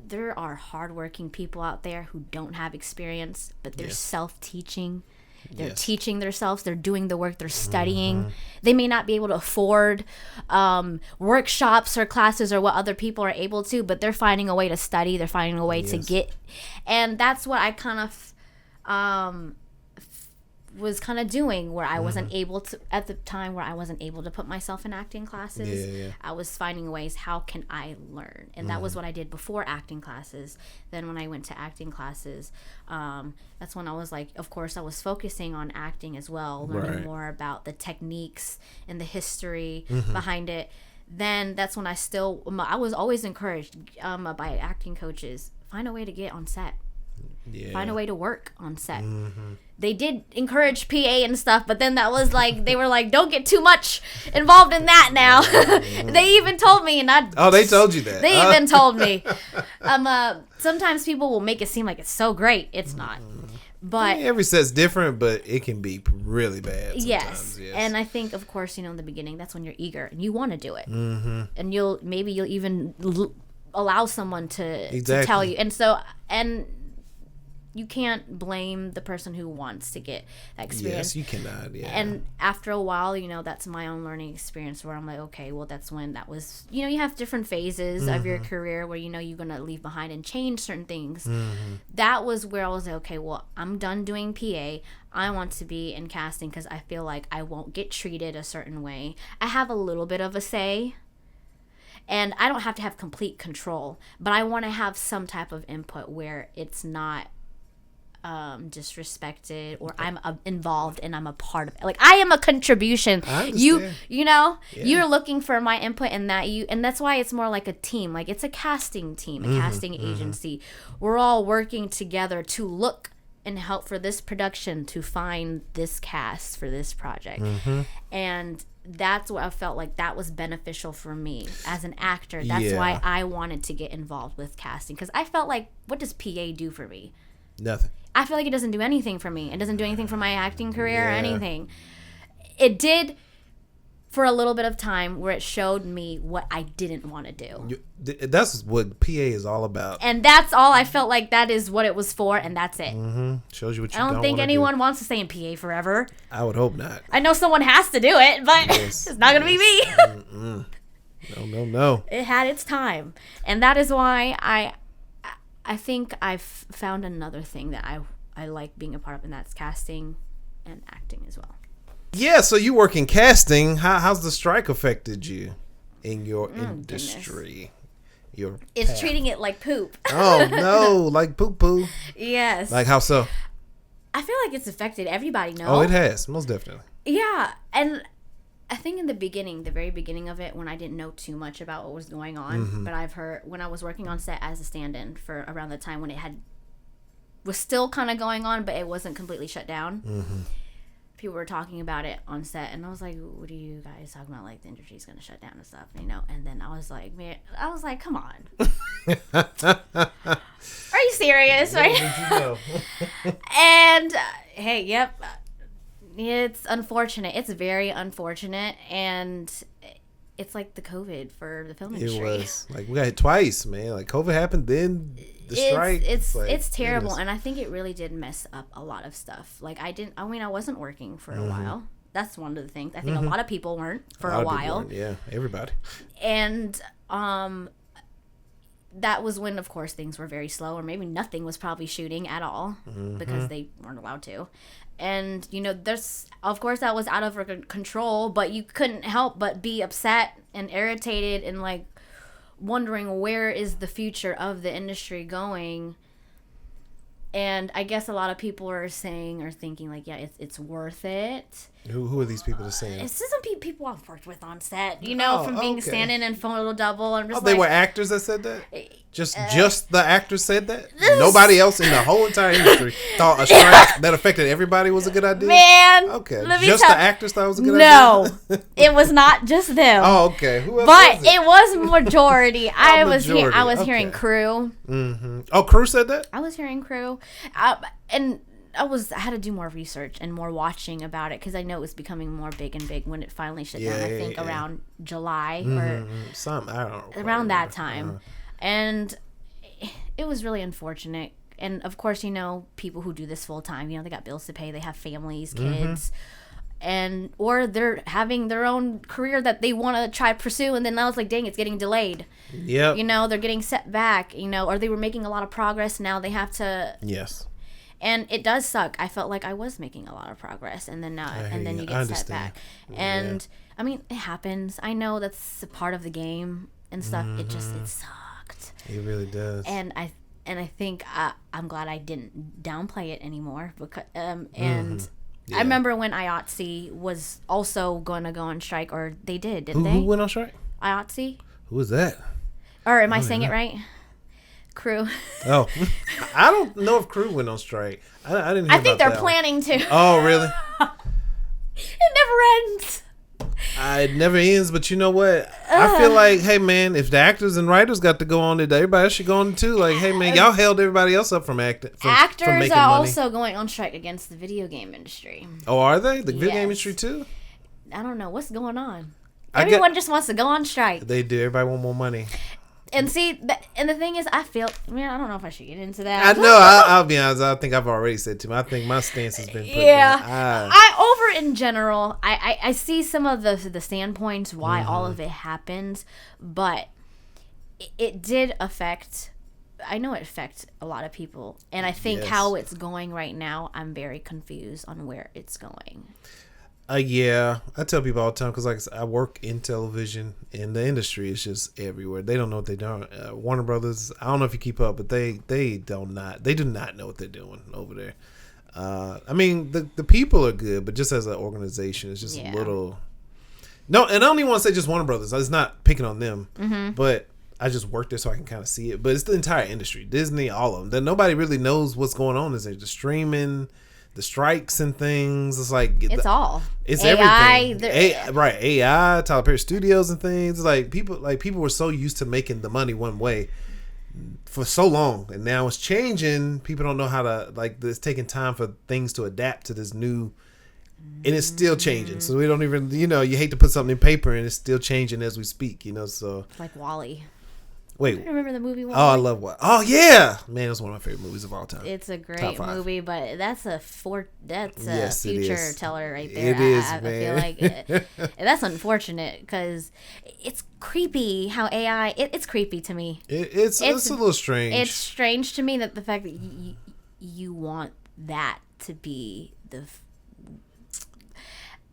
there are hardworking people out there who don't have experience, but they're self-teaching. They're teaching themselves. They're doing the work. They're studying. They may not be able to afford workshops or classes or what other people are able to, but they're finding a way to study. They're finding a way to get. And that's what I kind of was kind of doing, where I wasn't able to, at the time where I wasn't able to put myself in acting classes. I was finding ways, how can I learn? And that was what I did before acting classes. Then when I went to acting classes, that's when I was like, of course I was focusing on acting as well, learning more about the techniques and the history behind it. Then that's when I was always encouraged by acting coaches, find a way to get on set. Find a way to work on set. They did encourage PA and stuff, but then that was like, they were like, don't get too much involved in that now. They even told me, they told you that. They even told me. Sometimes people will make it seem like it's so great. It's not. But every set's different, but it can be really bad sometimes. Yes. And I think, of course, in the beginning, that's when you're eager and you want to do it. And you'll even allow someone to tell you. And you can't blame the person who wants to get that experience. Yes, you cannot. Yeah. And after a while, that's my own learning experience where I'm like, okay, well, that's when that was, you have different phases of your career where, you're going to leave behind and change certain things. That was where I was like, okay, well, I'm done doing PA. I want to be in casting because I feel like I won't get treated a certain way. I have a little bit of a say. And I don't have to have complete control, but I want to have some type of input where it's not disrespected, or I'm involved and I'm a part of it. Like, I am a contribution. You're looking for my input and that's why it's more like a team. Like, it's a casting team, a casting agency. We're all working together to look and help for this production to find this cast for this project. And that's what I felt like that was beneficial for me as an actor. That's why I wanted to get involved with casting, because I felt like, what does PA do for me? Nothing. I feel like it doesn't do anything for me. It doesn't do anything for my acting career or anything. It did for a little bit of time where it showed me what I didn't want to do. That's what PA is all about. And that's all I felt like that is what it was for, and that's it. Shows you what you don't think anyone wants to stay in PA forever. I would hope not. I know someone has to do it, but it's not going to be me. No. It had its time. And that is why I think I've found another thing that I like being a part of, and that's casting and acting as well. Yeah, so you work in casting. How's the strike affected you in your industry? It's treating it like poop. Oh, no, like poo-poo. Yes. Like how so? I feel like it's affected everybody, no? Oh, it has, most definitely. Yeah, and I think in the very beginning of it, when I didn't know too much about what was going on, but I've heard when I was working on set as a stand-in for around the time when it was still kind of going on, but it wasn't completely shut down. People were talking about it on set, and I was like, what are you guys talking about? Like, the industry's going to shut down and stuff, And then I was like, come on. Are you serious? Right? And, hey, yep. It's unfortunate. It's very unfortunate, and it's like the COVID for the film industry. It was. Like, we got hit twice, man. Like, COVID happened, then the strike. It's terrible, and I think it really did mess up a lot of stuff. Like, I wasn't working for a while. That's one of the things. I think a lot of people weren't for a while. Yeah, everybody. And that was when, of course, things were very slow, or maybe nothing was probably shooting at all because they weren't allowed to. And, of course, that was out of control, but you couldn't help but be upset and irritated and, like, wondering where is the future of the industry going. And I guess a lot of people are thinking, like, yeah, it's worth it. Who are these people that are saying? It's just some people I've worked with on set, from being stand-in and photo double. I'm just they were actors that said that? Just the actors said that? Nobody else in the whole entire industry thought a strike that affected everybody was a good idea? Man. Okay. Just the actors thought it was a good idea? No. It was not just them. Oh, okay. Who else was it? It was majority. I was hearing crew. Oh, crew said that? I was hearing crew. And I had to do more research and more watching about it because I know it was becoming more big and big when it finally shut down. I think around July or I don't know, around that time, and it was really unfortunate. And of course, people who do this full time, they got bills to pay, they have families, kids, or they're having their own career that they want to try to pursue, and then now it's like, dang, it's getting delayed. Yep. They're getting set back. Or they were making a lot of progress. Now they have to. Yes. And it does suck. I felt like I was making a lot of progress, and then you get set back. And I mean, it happens. I know that's a part of the game and stuff. It sucked. It really does. And I think I'm glad I didn't downplay it anymore because I remember when IATSE was also going to go on strike, or they didn't they? Who went on strike? IATSE. Who was that? Or am I saying it right? Crew. Oh, I don't know if crew went on strike. I didn't hear I think about they're that planning to. Oh, really? It never ends. It never ends, but you know what? I feel like, hey, man, if the actors and writers got to go on it, everybody else should go on it too. Like, hey, man, y'all held everybody else up from acting. Actors from making are money. Also going on strike against the video game industry. Oh, are they? The video game industry too? I don't know. What's going on? Everyone just wants to go on strike. They do. Everybody want more money. And see, and the thing is, I don't know if I should get into that. I know. I'll be honest. I think I've already said too much. I think my stance has been put down. I over in general. I see some of the standpoints why all of it happens, but it did affect. I know it affects a lot of people, and I think how it's going right now, I'm very confused on where it's going. Yeah, I tell people all the time because, like I said, I work in television, and the industry is just everywhere. They don't know what they're doing. Warner Brothers, I don't know if you keep up, but they do not know what they're doing over there. I mean, the people are good, but just as an organization, it's just a little. No, and I don't even want to say just Warner Brothers. It's not picking on them, but I just work there so I can kind of see it. But it's the entire industry, Disney, all of them. That nobody really knows what's going on. Is there the streaming? The strikes and things. It's like it's AI, everything. Right, AI, Tyler Perry Studios and things. Like people were so used to making the money one way for so long, and now it's changing. People don't know how to it's taking time for things to adapt to this new, and it's still changing. So we don't even you hate to put something in paper, and it's still changing as we speak. So like Wall-E. Wait, remember the movie? Oh, I love what? Oh yeah, man, it's one of my favorite movies of all time. It's a great movie, but that's a future teller right there. It is, man. I feel like that's unfortunate because it's creepy how AI. It's creepy to me. It's a little strange. It's strange to me that the fact that you want that to be the.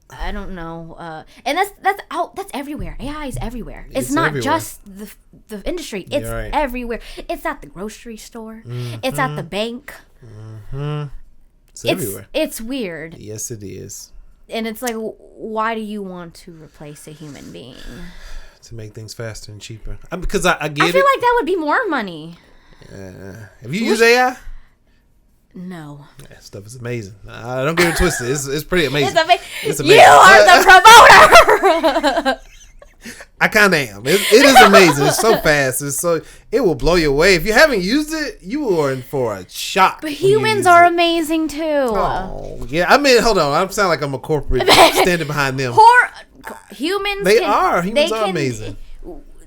I don't know, and that's everywhere. AI is everywhere. It's not everywhere. Just the industry. It's everywhere. It's at the grocery store. It's at the bank. It's everywhere. It's weird. Yes, it is. And it's like, why do you want to replace a human being? To make things faster and cheaper. Because I get it. I feel like that would be more money. Have you used AI? No. That stuff is amazing. I don't get it twisted. It's pretty amazing. It's amazing. You are the promoter. I kind of am. It is amazing. It's so fast. It will blow you away. If you haven't used it, you are in for a shock. But humans are amazing too. Oh, yeah. I mean, hold on. I sound like I'm a corporate standing behind them. Humans. They are. Humans are amazing.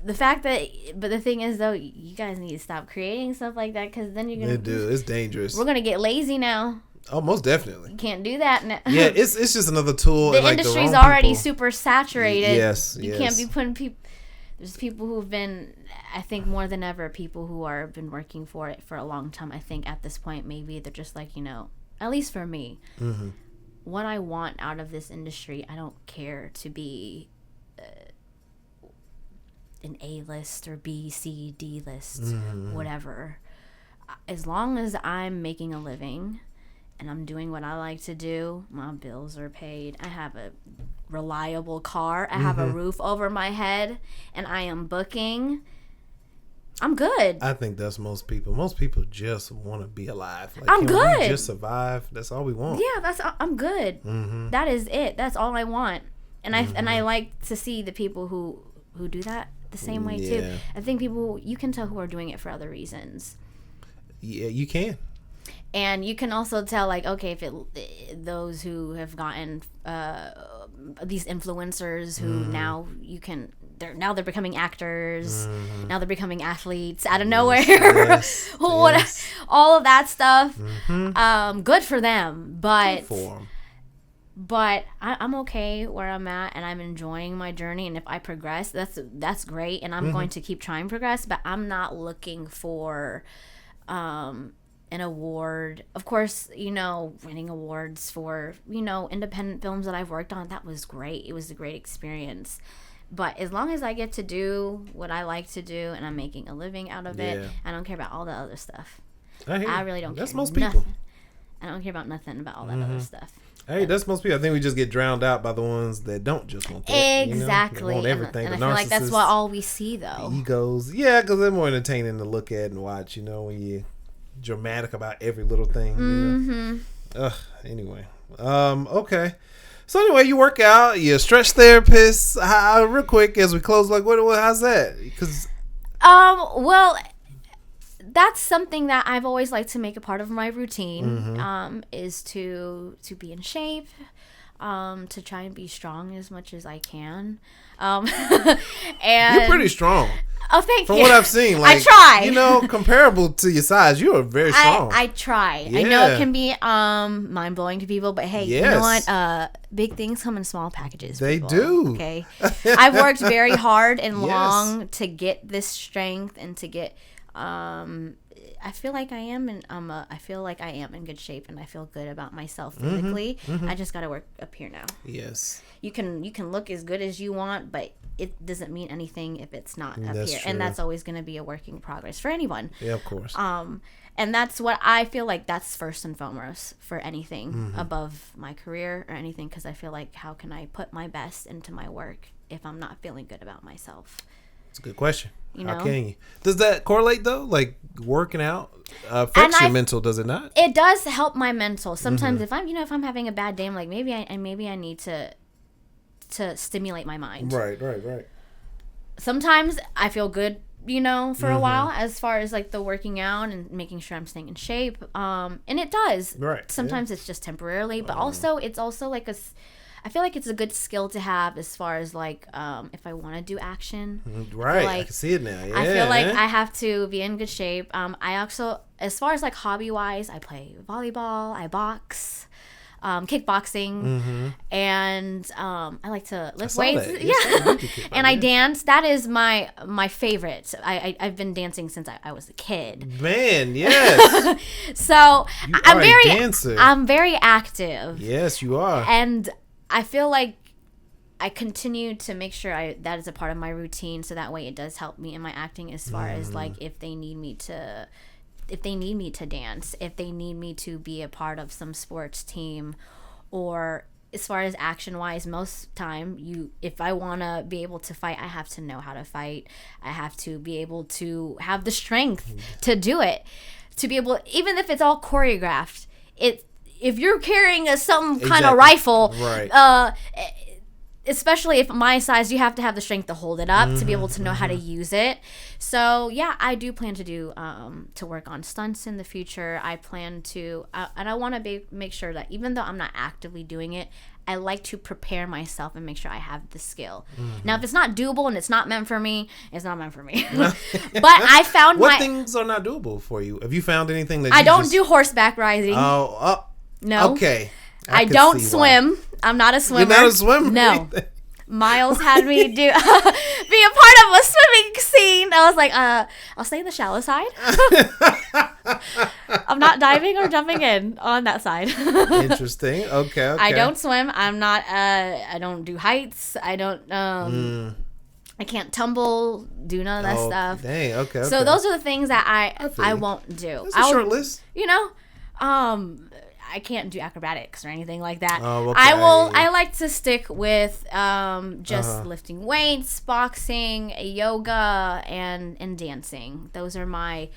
The fact that, but the thing is though, you guys need to stop creating stuff like that because then you're gonna. They do. It's dangerous. We're gonna get lazy now. Oh, most definitely. You can't do that now. Yeah, it's just another tool. The industry's already super saturated. Yes, you can't be putting people. There's people who've been, I think more than ever, people who are been working for it for a long time. I think at this point maybe they're just like at least for me, what I want out of this industry, I don't care to be. An A list or B, C, D list, whatever. As long as I'm making a living and I'm doing what I like to do, my bills are paid. I have a reliable car. I have a roof over my head, and I am booking. I'm good. I think that's most people. Most people just want to be alive. I'm good. We just survive. That's all we want. Yeah, I'm good. That is it. That's all I want. And I like to see the people who do that the same way too. I think you can tell who are doing it for other reasons. Yeah, you can. And you can also tell, like, okay, if those who have gotten these influencers who they're becoming actors, now they're becoming athletes out of nowhere. Yes. All of that stuff. Good for them, but. Good for them. But I'm okay where I'm at, and I'm enjoying my journey. And if I progress, that's great, and I'm going to keep trying to progress. But I'm not looking for an award. Of course, winning awards for independent films that I've worked on, that was great. It was a great experience. But as long as I get to do what I like to do, and I'm making a living out of it, I don't care about all the other stuff. I really don't care. That's most people. I don't care about nothing about all that other stuff. Hey, that's most people. I think we just get drowned out by the ones that don't just want that. Exactly. They want everything. And I feel like that's what all we see, though. Egos. Yeah, because they're more entertaining to look at and watch, when you're dramatic about every little thing. Anyway. Okay. So anyway, you work out. You're a stretch therapist. Real quick, as we close, how's that? Because well, that's something that I've always liked to make a part of my routine. Is to be in shape, to try and be strong as much as I can. And you're pretty strong. Oh, thank From you. what I've seen, like, I try. You know, comparable to your size, you are very strong. I try. Yeah. I know it can be mind blowing to people, but hey, you know what? Big things come in small packages. They people, do. Okay. I've worked very hard and long to get this strength and to get. I feel like I am, and I feel like I am in good shape, and I feel good about myself physically. I just got to work up here now. Yes. You can look as good as you want, but it doesn't mean anything if it's not up here, true. and that's always going to be a work in progress for anyone. Yeah, of course. And that's what I feel like. That's first and foremost for anything above my career or anything, because I feel like how can I put my best into my work if I'm not feeling good about myself? That's a good question. You know? How can you? Does that correlate though? Like working out affects your mental, does it not? It does help my mental. Sometimes if I'm having a bad day, I'm like maybe I need to stimulate my mind. Right. Sometimes I feel good, for a while as far as like the working out and making sure I'm staying in shape. And it does. Right. Sometimes it's just temporarily, but also it's also like I feel like it's a good skill to have as far as like if I want to do action. Right. Like, I can see it now. Yeah. I feel like I have to be in good shape. I also, as far as like hobby wise, I play volleyball, I box, kickboxing, and I like to lift weights. And I dance. That is my favorite. I've been dancing since I was a kid. Man, yes. So dancer. I'm very active. Yes, you are. And I feel like I continue to make sure that is a part of my routine, so that way it does help me in my acting as far as like if they need me to dance, if they need me to be a part of some sports team, or as far as action wise, most time if I want to be able to fight, I have to know how to fight. I have to be able to have the strength to do it, to be able, even if it's all choreographed, if you're carrying some kind of rifle, right. Especially if my size, you have to have the strength to hold it up to be able to know how to use it. So yeah, I do plan to do to work on stunts in the future. I plan to, and I want to make sure that even though I'm not actively doing it, I like to prepare myself and make sure I have the skill. Now, if it's not doable and it's not meant for me, it's not meant for me. But I found what things are not doable for you? Have you found anything that I don't do horseback riding. No. Okay. I don't swim. I'm not a swimmer. You're not a swimmer? No. Miles had me be a part of a swimming scene. I was like, I'll stay in the shallow side. I'm not diving or jumping in on that side. Interesting. Okay. I don't swim. I'm not. I don't do heights. I don't. I can't tumble. Do none of that stuff. Dang. Okay. So those are the things that I won't do. That's a short list. I can't do acrobatics or anything like that. Oh, okay. I like to stick with just lifting weights, boxing, yoga, and dancing. Those are my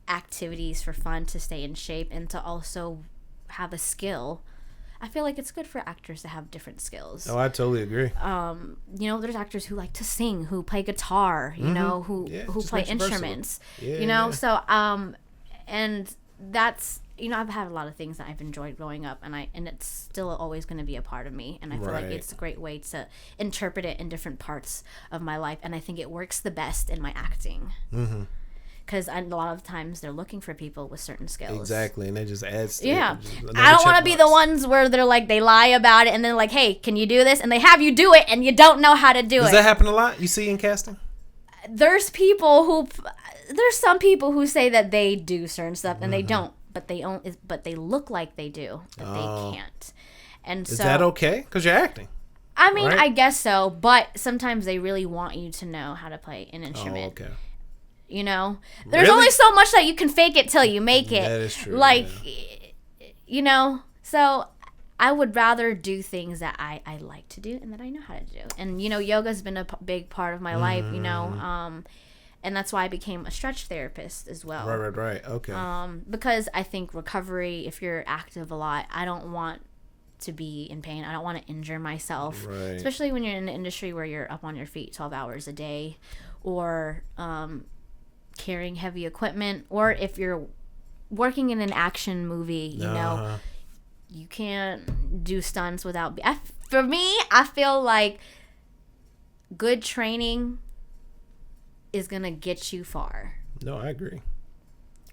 activities for fun, to stay in shape and to also have a skill. I feel like it's good for actors to have different skills. Oh, I totally agree. There's actors who like to sing, who play guitar, who play instruments. So and that's, I've had a lot of things that I've enjoyed growing up, and it's still always going to be a part of me, and I feel like it's a great way to interpret it in different parts of my life, and I think it works the best in my acting. Because a lot of times they're looking for people with certain skills. Exactly, and they just add stuff. Yeah. I don't want to be the ones where they're like, they lie about it, and then like, hey, can you do this? And they have you do it, and you don't know how to do it. Does that happen a lot? You see in casting? There's some people who say that they do certain stuff, and they don't. But they look like they do, but they can't. And is that okay? Because you're acting. I mean, right? I guess so. But sometimes they really want you to know how to play an instrument. Okay. There's only so much that you can fake it till you make it. That is true. Like, so I would rather do things that I like to do and that I know how to do. And yoga's been a big part of my life. And that's why I became a stretch therapist as well. Right. Okay. Because I think recovery, if you're active a lot, I don't want to be in pain. I don't want to injure myself. Right. Especially when you're in an industry where you're up on your feet 12 hours a day, or carrying heavy equipment, or if you're working in an action movie, you can't do stunts without... For me, I feel like good training is going to get you far. No, I agree.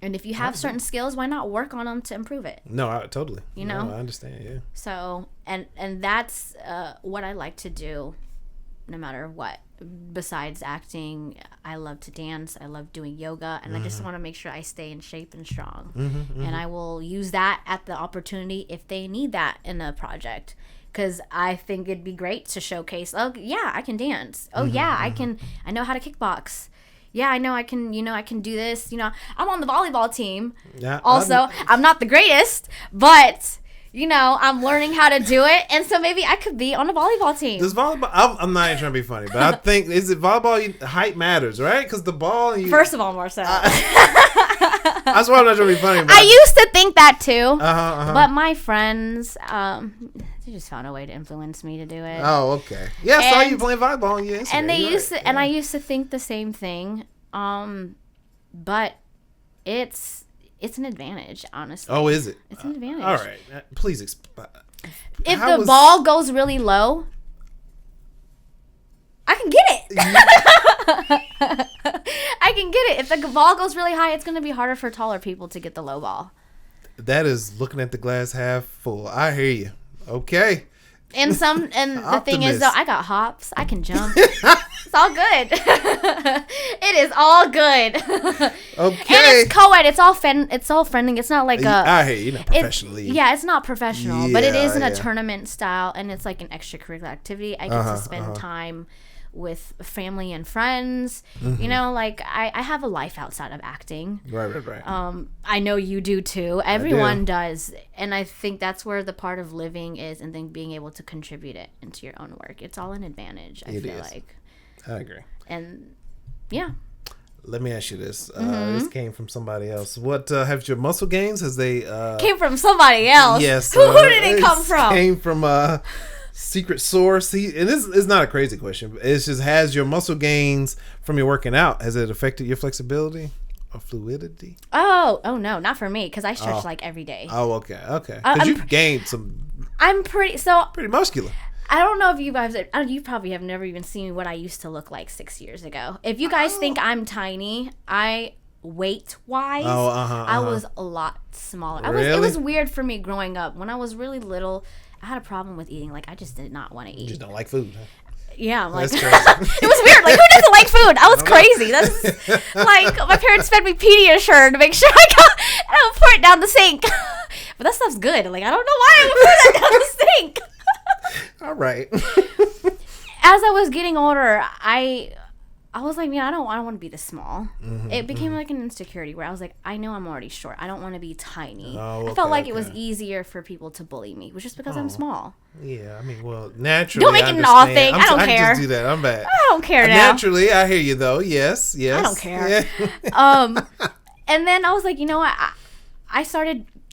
And if you have certain skills, why not work on them to improve it? No, totally. You know? No, I understand, yeah. So, and that's what I like to do no matter what. Besides acting, I love to dance. I love doing yoga. And I just want to make sure I stay in shape and strong. And I will use that at the opportunity if they need that in a project. Because I think it'd be great to showcase, oh, yeah, I can dance. Oh, yeah, I know how to kickbox. Yeah, I know I can do this. You know, I'm on the volleyball team. Yeah. Also, I'm not the greatest, but, you know, I'm learning how to do it. And so maybe I could be on a volleyball team. Does volleyball, I'm not even trying to be funny, but I think, is it volleyball, height matters, right? Because the ball. First of all, more so. That's why I'm not trying to be funny. I used to think that too. But my friends, they just found a way to influence me to do it. Oh, okay. Yeah, I saw you playing volleyball on your Instagram. And and I used to think the same thing. But it's an advantage, honestly. Oh, is it? It's an advantage. All right. Please explain. If the ball goes really low, I can get it. I can get it. If the ball goes really high, it's going to be harder for taller people to get the low ball. That is looking at the glass half full. I hear you. Okay. And the thing is, though, I got hops. I can jump. It's all good. It is all good. Okay. And it's co-ed. It's all friendly. It's not like I hear you. Not professionally. Yeah, it's not professional, but it is in a tournament style, and it's like an extracurricular activity. I get to spend time with family and friends. You know, like I have a life outside of acting. Right. I know you do too. Everyone does. And I think that's where the part of living is, and then being able to contribute it into your own work. It's all an advantage, I feel like. I agree. And yeah. Let me ask you this. This came from somebody else. What have your muscle gains? Has they came from somebody else? Yes. Who did it come from? Came from secret source. And this is not a crazy question. It's just, has your muscle gains from your working out, has it affected your flexibility or fluidity? Oh no, not for me, because I stretch like every day. Oh, okay. Because you've gained some. I'm pretty muscular. I don't know if you guys, you probably have never even seen what I used to look like 6 years ago. If you guys think I'm tiny, weight-wise, I was a lot smaller. Really? It was weird for me growing up. When I was really little, I had a problem with eating. Like, I just did not want to eat. You just don't like food, huh? Yeah, I'm like, that's crazy. It was weird. Like, who doesn't like food? I was crazy. That's like, my parents fed me Pediasure to make sure I don't pour it down the sink. But that stuff's good. Like, I don't know why I would pour that down the sink. All right. As I was getting older, I was like, I don't want to be this small. It became like an insecurity where I was like, I know I'm already short. I don't want to be tiny. I felt like it was easier for people to bully me, which is because I'm small. Yeah, I mean, well, naturally. Don't make it an all thing. I don't care. I just do that. I'm bad. I don't care now. Naturally, I hear you though. Yes. I don't care. Yeah. And then I was like, you know what?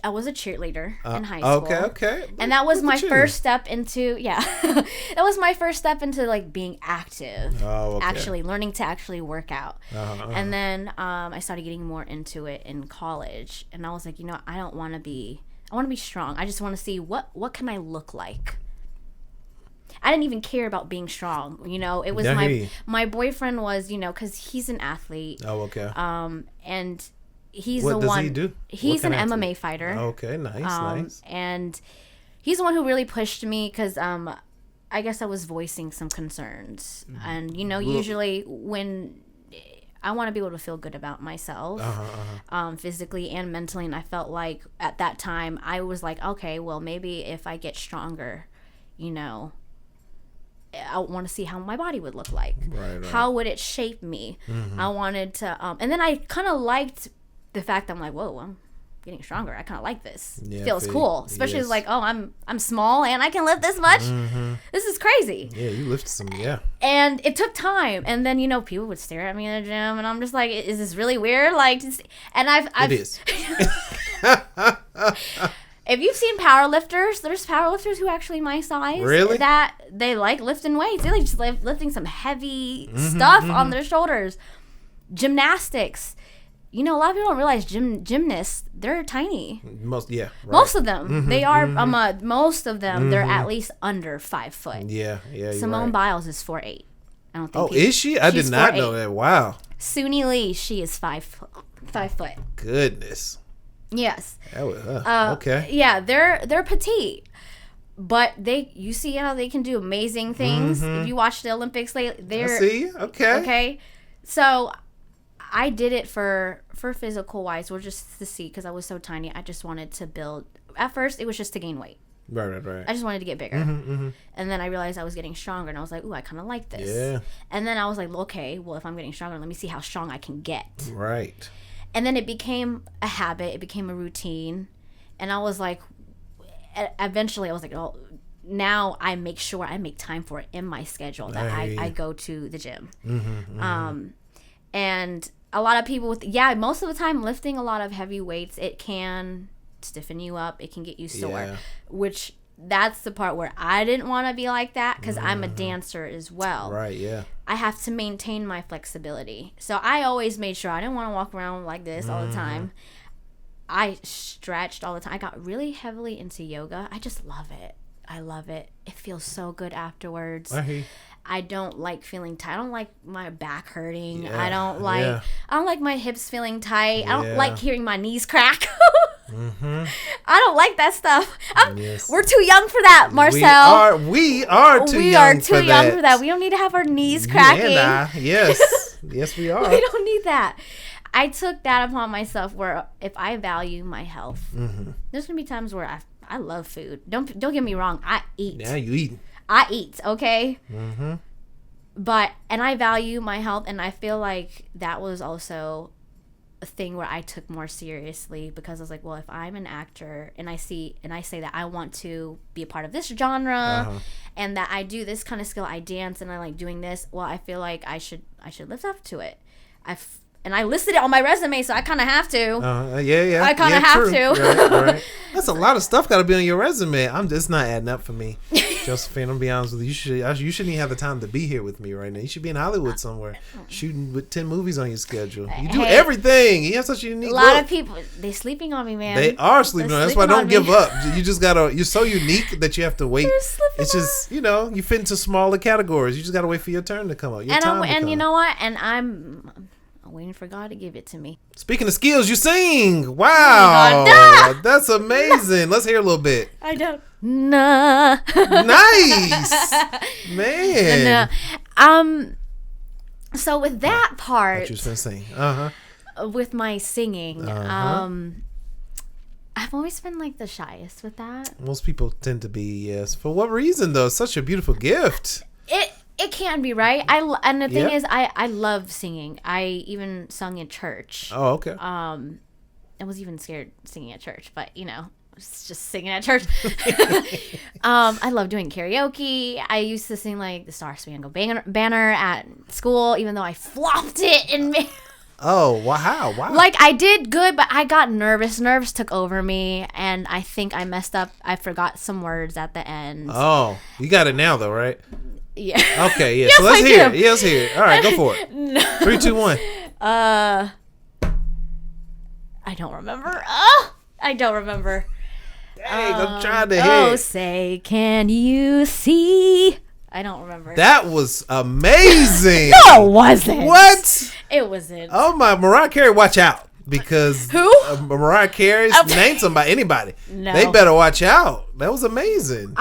I was a cheerleader in high school. Okay. And that was my first step into, that was my first step into like being active. Oh, okay. Actually learning to actually work out. And then I started getting more into it in college. And I was like, I want to be strong. I just want to see what can I look like. I didn't even care about being strong. It was my boyfriend was, because he's an athlete. Oh, okay. And he's what the does one. He do? He's an MMA fighter. Okay, nice. And he's the one who really pushed me because I guess I was voicing some concerns, and usually when I want to be able to feel good about myself, physically and mentally, and I felt like at that time I was like, okay, well maybe if I get stronger, I want to see how my body would look like. Right. How would it shape me? I wanted to, and then I kind of liked the fact that I'm like, whoa, I'm getting stronger. I kind of like this. Yeah, feels cool. Especially like, oh, I'm small and I can lift this much. This is crazy. Yeah, you lift some, yeah. And it took time. And then, people would stare at me in the gym and I'm just like, is this really weird? Like, and I've It is. If you've seen powerlifters, there's powerlifters who actually my size. Really? That they like lifting weights. They like just lifting some heavy stuff on their shoulders. Gymnastics. A lot of people don't realize gymnasts, they're tiny. Most of them. They are, most of them, they're at least under 5 foot. Yeah. Simone Biles is 4'8". I don't think is she? I did not know that. Wow. Suni Lee, she is 5 foot. Goodness. Yes. That was, okay. Yeah, they're petite. But you see how they can do amazing things. If you watch the Olympics lately, I see. Okay. So I did it for physical wise, or just to see, because I was so tiny. I just wanted to build. At first, it was just to gain weight. Right. I just wanted to get bigger. And then I realized I was getting stronger, and I was like, ooh, I kind of like this. Yeah. And then I was like, okay, well, if I'm getting stronger, let me see how strong I can get. Right. And then it became a habit. It became a routine. And I was like, eventually I was like, oh, now I make sure I make time for it in my schedule, that I go to the gym. And a lot of people most of the time lifting a lot of heavy weights, it can stiffen you up. It can get you sore, which that's the part where I didn't want to be like that, because I'm a dancer as well. Right, yeah. I have to maintain my flexibility. So I always made sure I didn't want to walk around like this all the time. I stretched all the time. I got really heavily into yoga. I just love it. I love it. It feels so good afterwards. I don't like feeling tight. I don't like my back hurting. I don't like my hips feeling tight. I don't like hearing my knees crack. I don't like that stuff. We're too young for that, Marcel. We are too young for that. We don't need to have our knees cracking. Yes, we are. We don't need that. I took that upon myself, where if I value my health, there's gonna be times where I love food. Don't get me wrong. I eat. Yeah, you eat. I eat. Okay. But I value my health, and I feel like that was also a thing where I took more seriously, because I was like, well, if I'm an actor and I say that I want to be a part of this genre, and that I do this kind of skill, I dance and I like doing this, well, I feel like I should live up to it. And I listed it on my resume, so I kind of have to. I kind of have to. Right. That's a lot of stuff got to be on your resume. It's not adding up for me. Jospehine, I'm be honest with you. You shouldn't even have the time to be here with me right now. You should be in Hollywood somewhere, shooting with 10 movies on your schedule. You do everything. You have such a unique look. A lot of people, they're sleeping on me, man. They are sleeping on me. That's why I don't give up. You just gotta. You're so unique that you have to wait. It's just, you fit into smaller categories. You just gotta wait for your turn to come up. And you know what? And I'm waiting for God to give it to me. Speaking of skills, you sing. Wow. That's amazing. Let's hear a little bit. I don't. Nah. Nice. Man. So with that part. What you was going to sing. With my singing, I've always been like the shyest with that. Most people tend to be, yes. For what reason, though? Such a beautiful gift. It can be, right? And the thing is, I love singing. I even sung in church. Oh, okay. I was even scared singing at church, but it's just singing at church. I love doing karaoke. I used to sing like the Star Spangled Banner at school, even though I flopped it in me. Oh, wow. Like, I did good, but I got nervous. Nerves took over me, and I think I messed up. I forgot some words at the end. Oh, you got it now, though, right? Yeah. Okay, yeah. Yes, so let's hear it. Yeah, let's hear it. All right, go for it. No. 3, 2, 1. I don't remember. I don't remember. Dang, I'm trying to hit. Oh, say, can you see? I don't remember. That was amazing. No, it wasn't. What? It wasn't. Oh, my. Mariah Carey, watch out. Because who? Mariah Carey's name somebody, anybody. No. They better watch out. That was amazing.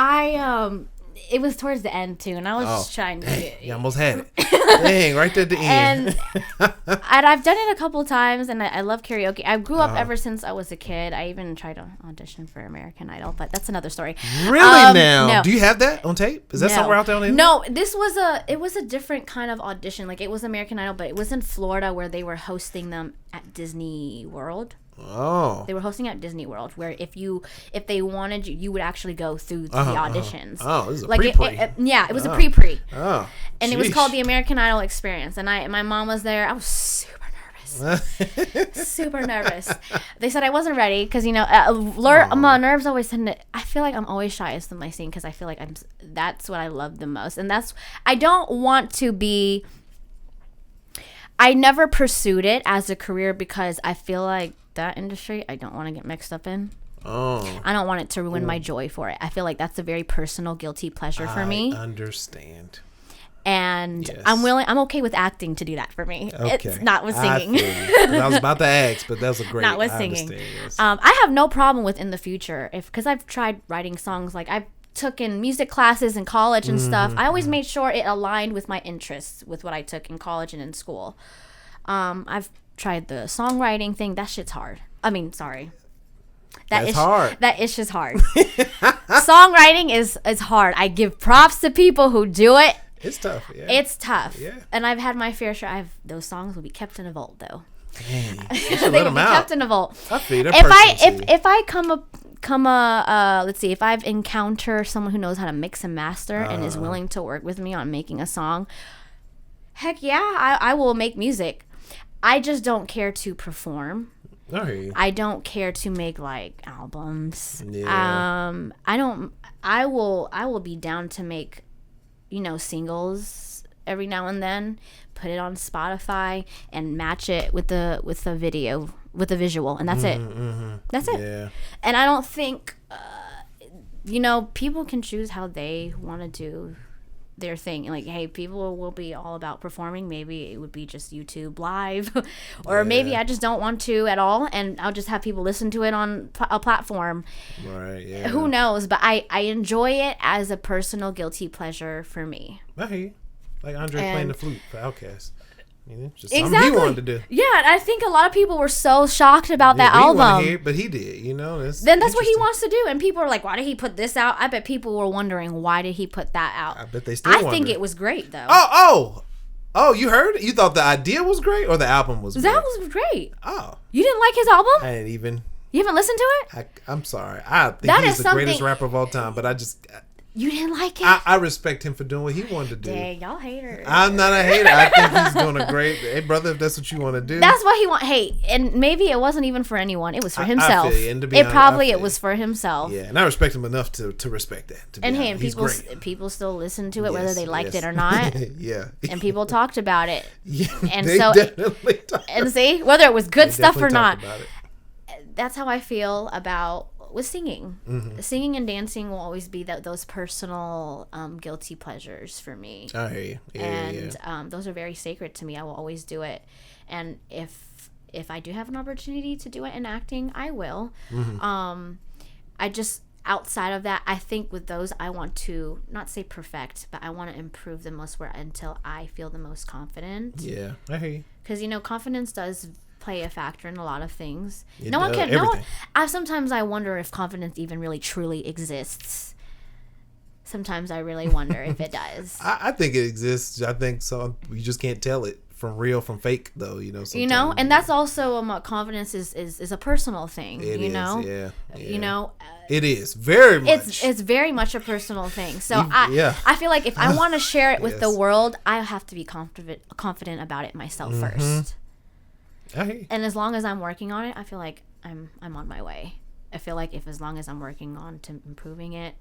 It was towards the end too, and I was just trying to. You almost had it. Dang, right there at the end. And I've done it a couple times, and I love karaoke. I grew up ever since I was a kid. I even tried to audition for American Idol, but that's another story. Really now? No. Do you have that on tape? Is that somewhere out there on the internet? No, it was a different kind of audition. Like, it was American Idol, but it was in Florida, where they were hosting them at Disney World. Oh. They were hosting at Disney World, where if they wanted you would actually go through the auditions. Oh, this is a like pre-pre. It was a pre-pre. Oh. And it was called the American Idol Experience. And my mom was there. I was super nervous. Super nervous. They said I wasn't ready because, my nerves always tend to, I feel like I'm always shyest with my singing, because I feel like that's what I love the most. And I don't want to be, I never pursued it as a career, because I feel like that industry I don't want to get mixed up in. Oh. I don't want it to ruin my joy for it. I feel like that's a very personal guilty pleasure for me. I understand. And Yes. I'm okay with acting to do that for me. Okay. It's not with singing. I was about to ask, but that was a great. Not with singing. Yes. I have no problem with in the future because I've tried writing songs. Like I've taken music classes in college and stuff. I always made sure it aligned with my interests with what I took in college and in school. I've tried the songwriting thing. That shit's hard. I mean, sorry. That's hard. That is just hard. Songwriting is hard. I give props to people who do it. It's tough. Yeah. It's tough. Yeah. And I've had my fair share. Those songs will be kept in a vault, though. Dang, you should They let will them be out. kept in a vault. I feel that If I let's see, if I've encountered someone who knows how to mix and master and is willing to work with me on making a song, heck yeah, I will make music. I just don't care to perform. I hear you. I don't care to make like albums. Yeah. I will be down to make, singles every now and then, put it on Spotify and match it with the video, with the visual, and that's it. That's it. Yeah. And I don't think people can choose how they want to do their thing. Like, hey, people will be all about performing. Maybe it would be just YouTube live, or maybe I just don't want to at all, and I'll just have people listen to it on a platform. Right. Yeah. Who knows? But I enjoy it as a personal guilty pleasure for me. I hear you. Like Andre playing the flute for Outkast. Just Exactly. something he wanted to do. Yeah, and I think a lot of people were so shocked about that we album. wanna hear it, but he did. Then that's what he wants to do, and people are like, "Why did he put this out?" I bet people were wondering why did he put that out. I bet they still. I think it was great though. Oh! You heard it? You thought the idea was great or the album was great? That was great. Oh, You didn't like his album? I didn't even. You haven't listened to it? I'm sorry. I think That he's is the greatest something- rapper of all time, but I just. You didn't like it? I respect him for doing what he wanted to do. Dang, y'all haters. I'm not a hater. I think he's doing a great. Hey, brother, if that's what you want to do. That's what he want. Hey, and maybe it wasn't even for anyone. It was for himself. I feel you. And to be honest, It was for himself. Yeah, and I respect him enough to respect that. To be And hey, honest. and people still listen to it, whether Yes, they liked yes. it or not. Yeah. And people talked about it. Yeah, And they so, definitely talked and see, whether it was good they stuff or definitely not, talked about it. that's how I feel about with singing. Mm-hmm. Singing and dancing will always be those personal guilty pleasures for me. I hear you. Yeah, And those are very sacred to me. I will always do it. And if I do have an opportunity to do it in acting, I will. Mm-hmm. I just, outside of that, I think with those, I want to not say perfect, but I want to improve the most until I feel the most confident. Yeah, I hear you. Because confidence does play a factor in a lot of things. It No one does, can. everything. Sometimes I wonder if confidence even really truly exists. Sometimes I really wonder if it does. I think it exists. I think so. You just can't tell it from real from fake, though. Sometimes. And that's also confidence is a personal thing. It is, yeah. It is very much. It's very much a personal thing. So Yeah. I feel like if I want to share it with the Yes. world, I have to be confident about it myself first. I hear you. And as long as I'm working on it, I feel like I'm on my way. I feel like as long as I'm working on to improving it,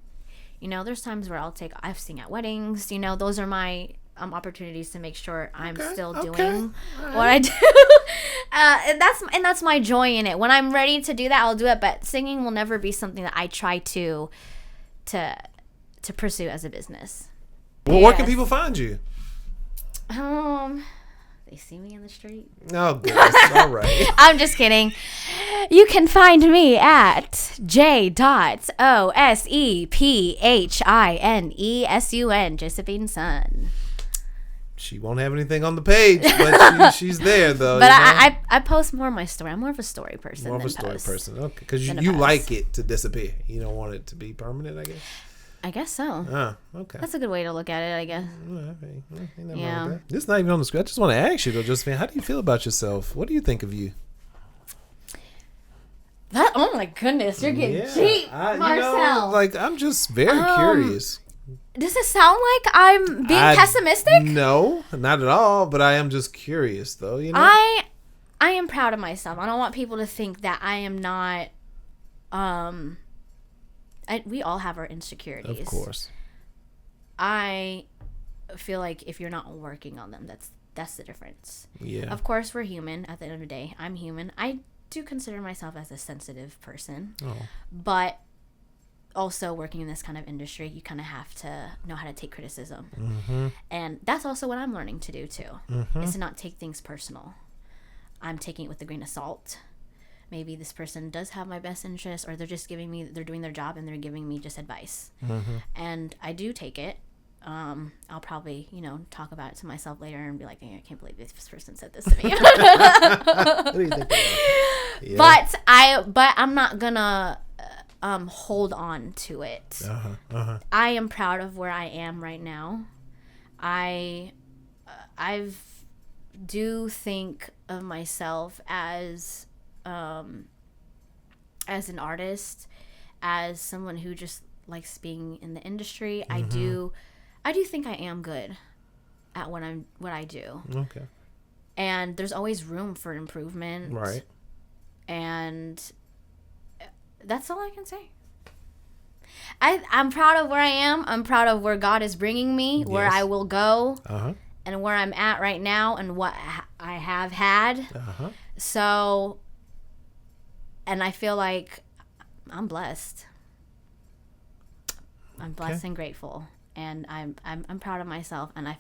there's times where I've sing at weddings. Those are my opportunities to make sure I'm still doing what I do. And that's my joy in it. When I'm ready to do that, I'll do it. But singing will never be something that I try to pursue as a business. Well, where can people find you? They see me in the street. Oh, goodness. All right. I'm just kidding. You can find me at j.osephinesun, Jospehine. She won't have anything on the page, but she's there, though. But I post more of my story. I'm more of a story person. More of a than story post. person. Okay. Because Than a you post. like it to disappear. You don't want it to be permanent, I guess. I guess so. Okay. That's a good way to look at it, I guess. Yeah. This is not even on the script. I just want to ask you, though, Jospehine, how do you feel about yourself? What do you think of you? Oh my goodness, you're getting cheap, Marcel. I'm just very curious. Does it sound like I'm being pessimistic? No, not at all. But I am just curious, though. I am proud of myself. I don't want people to think that I am not. We all have our insecurities. Of course. I feel like if you're not working on them, that's the difference. Yeah. Of course, we're human. At the end of the day, I'm human. I do consider myself as a sensitive person, but also working in this kind of industry, you kind of have to know how to take criticism. Mm-hmm. And that's also what I'm learning to do too, Mm-hmm. is to not take things personal. I'm taking it with a grain of salt. Maybe this person does have my best interest, or they're doing their job and they're giving me just advice. Mm-hmm. And I do take it. I'll probably, talk about it to myself later and be like, hey, I can't believe this person said this to me. What do you think of that? Yeah. But I'm not gonna hold on to it. I am proud of where I am right now. I do think of myself as an artist, as someone who just likes being in the industry. Mm-hmm. I do think I am good at what I do. Okay. And there's always room for improvement. Right. And that's all I can say. I'm proud of where I am. I'm proud of where God is bringing me, where I will go, and where I'm at right now, and what I have had. So, and I feel like I'm blessed. I'm blessed and grateful, and I'm proud of myself. And I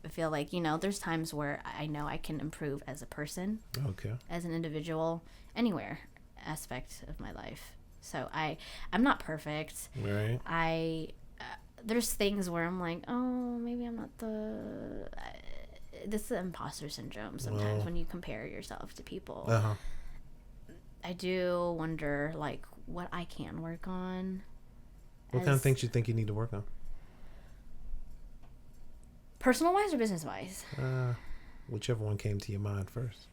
feel like, there's times where I know I can improve as a person, as an individual, anywhere aspect of my life. So I'm not perfect. Right. There's things where I'm like, oh, maybe I'm not this is imposter syndrome sometimes when you compare yourself to people. I do wonder, like, what I can work on. What kind of things you think you need to work on? Personal-wise or business-wise? Whichever one came to your mind first.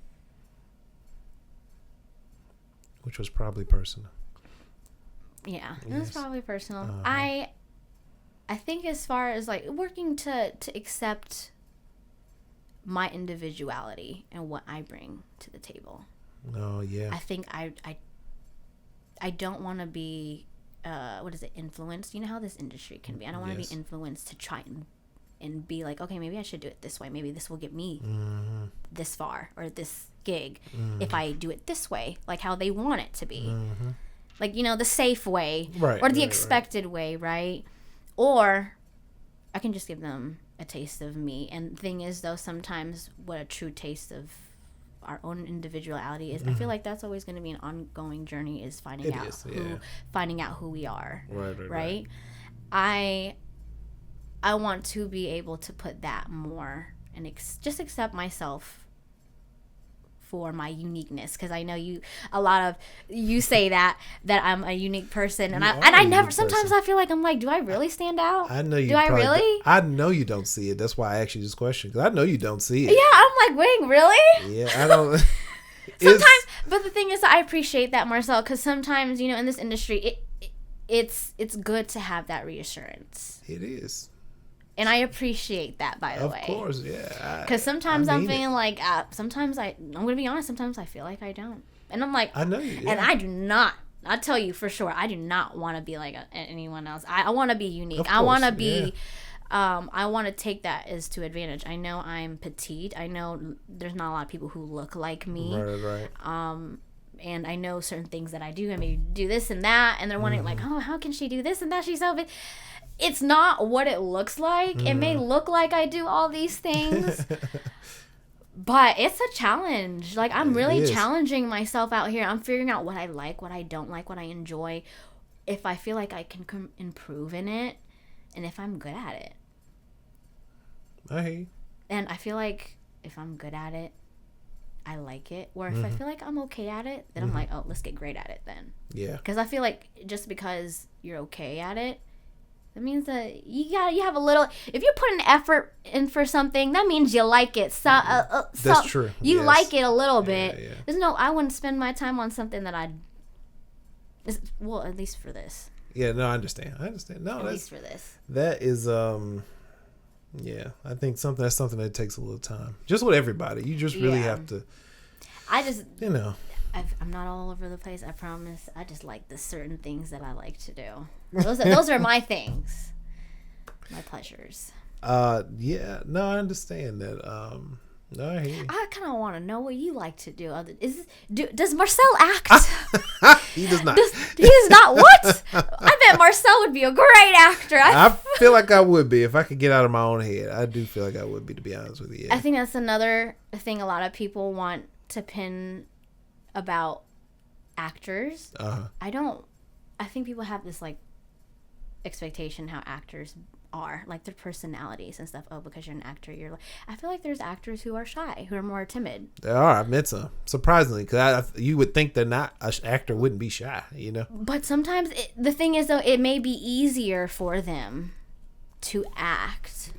Which was probably personal. Yeah, it was probably personal. I think as far as, like, working to accept my individuality and what I bring to the table. Oh, yeah. I think I don't want to be, influenced. You know how this industry can be. I don't want to be influenced to try and be like, okay, maybe I should do it this way. Maybe this will get me this far, or this gig if I do it this way, like how they want it to be. Like, the safe way, or the expected way, right? Or I can just give them a taste of me. And the thing is, though, sometimes what a true taste of our own individuality is, I feel like that's always going to be an ongoing journey, is finding out who we are. Right? I want to be able to put that more and just accept myself for my uniqueness, because I know you say that I'm a unique person, and I never. Sometimes I feel like I'm like, do I really stand out? I know you. Do I really? I know you don't see it. That's why I asked you this question, because I know you don't see it. Yeah, I'm like, wait, really? Yeah, I don't. Sometimes, but the thing is, I appreciate that, Marcel, because sometimes, in this industry, it's good to have that reassurance. It is. And I appreciate that, by the way. Of course, yeah. Because sometimes I'm feeling like, I'm going to be honest, sometimes I feel like I don't. And I'm like, I know you. Yeah. And I do not, I'll tell you for sure, I do not want to be like anyone else. I want to be unique. I want to be, I want to take that as to advantage. I know I'm petite. I know there's not a lot of people who look like me. Right. And I know certain things that I do. I may do this and that. And they're wondering, like, oh, how can she do this and that? She's so big. It's not what it looks like. It may look like I do all these things, but it's a challenge. Like, I'm really challenging myself out here. I'm figuring out what I like, what I don't like, what I enjoy, if I feel like I can improve in it, and if I'm good at it. I hear you. And I feel like if I'm good at it, I like it. Or if I feel like I'm okay at it, then I'm like, oh, let's get great at it then. Yeah. Because I feel like just because you're okay at it, that means that you have a little. If you put an effort in for something, that means you like it. That's true. You like it a little bit. Yeah. There's I wouldn't spend my time on something that at least for this. Yeah, no, I understand. No, at least for this. That is, yeah, I think that's something that takes a little time. Just with everybody, you just really have to. I'm not all over the place, I promise. I just like the certain things that I like to do. Those are my things. My pleasures. Yeah. No, I understand that. I kind of want to know what you like to do. Does Marcel act? He does not. He does not. What? I bet Marcel would be a great actor. I feel like I would be if I could get out of my own head. I do feel like I would be, to be honest with you. Yeah. I think that's another thing a lot of people want to pin about actors. I think people have this like expectation how actors are, like their personalities and stuff. Oh, because you're an actor, you're like. I feel like there's actors who are shy, who are more timid. There are. I've met some, surprisingly, because you would think they're not. An actor wouldn't be shy, you know. But sometimes the thing is, though, it may be easier for them to act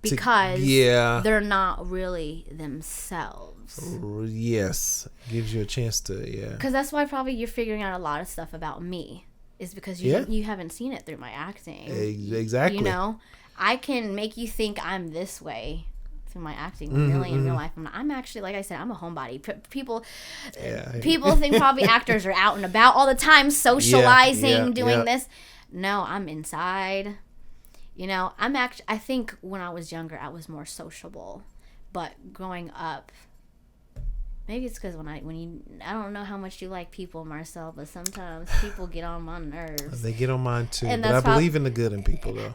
because they're not really themselves. Yes, gives you a chance to Because that's why probably you're figuring out a lot of stuff about me. Is because you haven't seen it through my acting. Exactly. You know, I can make you think I'm this way through my acting. Really, in real life, I'm actually, like I said, I'm a homebody. People think probably actors are out and about all the time, socializing, doing this. No, I'm inside. You know, I think when I was younger, I was more sociable, but growing up. Maybe it's because I don't know how much you like people, Marcel, but sometimes people get on my nerves. They get on mine too, but I believe in the good in people, though.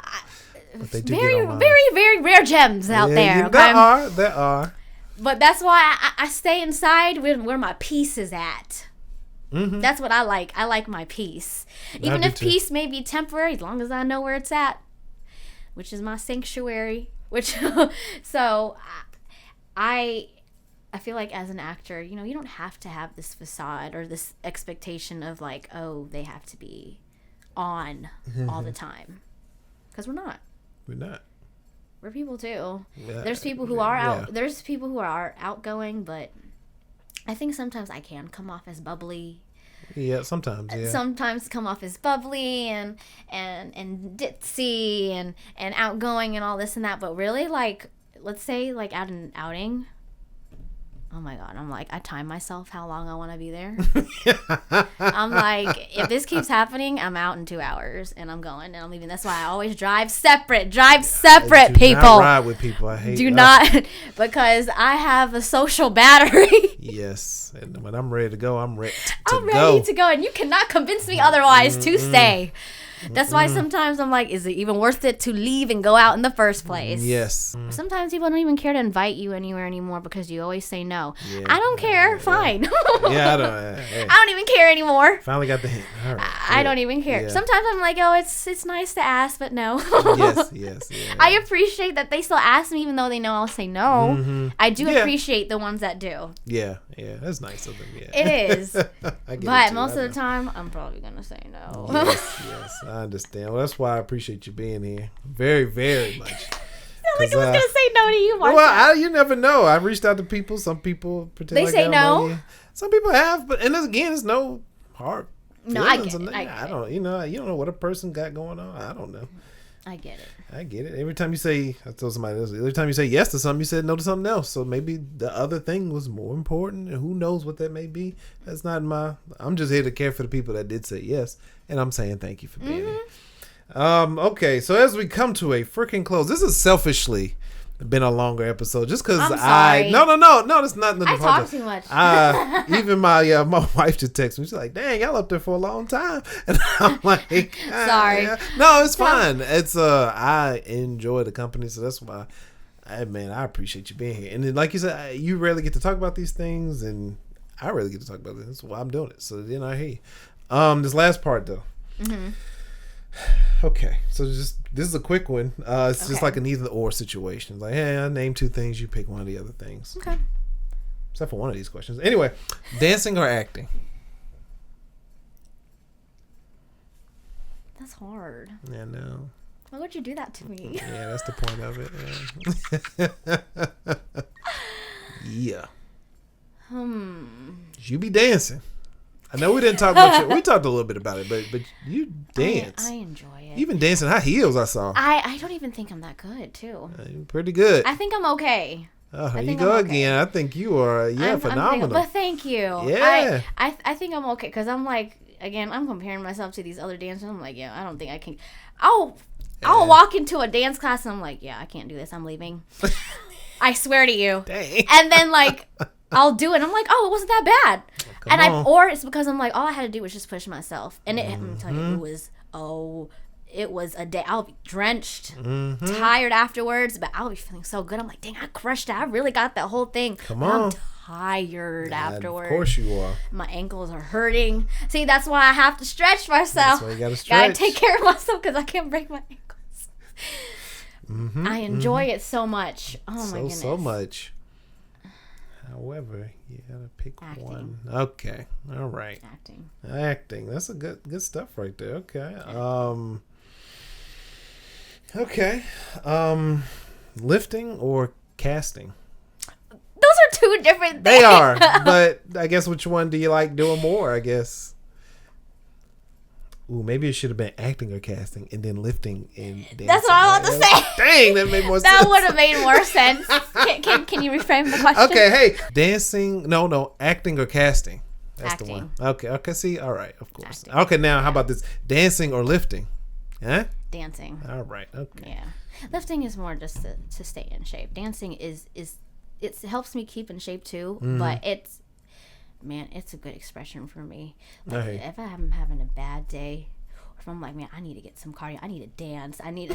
But they do very, get on mine. very, very rare gems out there. Okay? There are. But that's why I stay inside where my peace is at. Mm-hmm. That's what I like. I like my peace. Even if peace may be temporary, as long as I know where it's at, which is my sanctuary. So I feel like as an actor, you know, you don't have to have this facade or this expectation of like, oh, they have to be on all the time. Because we're not. We're not. We're people too. Yeah. There's people who are out. There's people who are outgoing, but I think sometimes I can come off as bubbly. Yeah, sometimes. Yeah. Sometimes come off as bubbly and ditzy and outgoing and all this and that. But really, like, let's say like at an outing. Oh my God, I'm like, I time myself how long I want to be there. I'm like, if this keeps happening, I'm out in 2 hours and I'm going and I'm leaving. That's why I always drive separate people. Do not ride with people. I hate Do not, because I have a social battery. Yes, and when I'm ready to go, I'm ready to go. I'm ready to go, and you cannot convince me otherwise to stay. That's why sometimes I'm like, is it even worth it to leave and go out in the first place? Yes. Sometimes people don't even care to invite you anywhere anymore because you always say no. Yeah. I don't care. Fine. I don't even care anymore. Finally got the hint. All right. I don't even care. Yeah. Sometimes I'm like, oh, it's nice to ask, but no. Yes. Yeah. I appreciate that they still ask me even though they know I'll say no. Mm-hmm. I do appreciate the ones that do. Yeah. That's nice of them. Yeah. It is. But most of the time, I'm probably going to say no. Yes. I understand. Well, that's why I appreciate you being here very, very much. Like I was gonna say no to you, Martha. Well, you never know. I've reached out to people. Some people pretend they like say no. Some people have, but again, it's no hard. No, I get it. I don't. You don't know what a person got going on. I don't know. I get it. Every time you say, I told somebody else, every time you say yes to something, you said no to something else. So maybe the other thing was more important, and who knows what that may be. That's not I'm just here to care for the people that did say yes, and I'm saying thank you for being here. Okay, so as we come to a freaking close, this is selfishly been a longer episode just because No, that's not. I talk too much. Even my wife just texted me. She's like, "Dang, y'all up there for a long time," and I'm like, "Sorry." No, it's fine. It's I enjoy the company, so that's why. I appreciate you being here. And then, like you said, you rarely get to talk about these things, and I rarely get to talk about this. That's why I'm doing it. So then I hear you. This last part though. Mm-hmm. Okay, so this is a quick one. It's just like an either or situation. It's like, hey, I name two things, you pick one of the other things. Okay. Except for one of these questions. Anyway, dancing or acting? That's hard. Yeah, no. Why would you do that to me? Yeah, that's the point of it. Yeah. You be dancing. I know we didn't talk much. We talked a little bit about it, but you dance. I enjoy it. You even dancing high heels, I saw. I don't even think I'm that good, too. You're pretty good. I think I'm okay. Oh, here you go again. I think you are, phenomenal. But thank you. Yeah. I think I'm okay, because I'm like, again, I'm comparing myself to these other dancers. I'm like, I don't think I can. I'll walk into a dance class and I'm like, I can't do this. I'm leaving. I swear to you. Dang. And then like I'll do it. And I'm like, oh, it wasn't that bad. Or it's because I'm like, all I had to do was just push myself. And I'm telling you, it was a day. I'll be drenched, tired afterwards, but I'll be feeling so good. I'm like, dang, I crushed it. I really got that whole thing. Come on. I'm tired afterwards. Of course you are. My ankles are hurting. See, that's why I have to stretch myself. That's why you gotta stretch. Gotta take care of myself because I can't break my ankles. I enjoy it so much. Oh my goodness. So much. However, you gotta pick one. Okay. All right. Acting. That's a good stuff right there. Okay. Okay. Lifting or casting? Those are two different things. They are, but I guess which one do you like doing more, I guess? Ooh, maybe it should have been acting or casting and then lifting and dancing. That's what I want to say. Dang, that made more sense. That would have made more sense. Can you reframe the question? Okay, hey. Dancing, no, acting or casting? That's acting. The one. Okay, see? All right, of course. Acting. Okay, now how about this? Dancing or lifting? Huh? Dancing. All right, okay. Yeah. Lifting is more just to stay in shape. Dancing is it helps me keep in shape too, but it's a good expression for me. Like, if I'm having a bad day, or if I'm like, man, I need to get some cardio, I need to dance, I need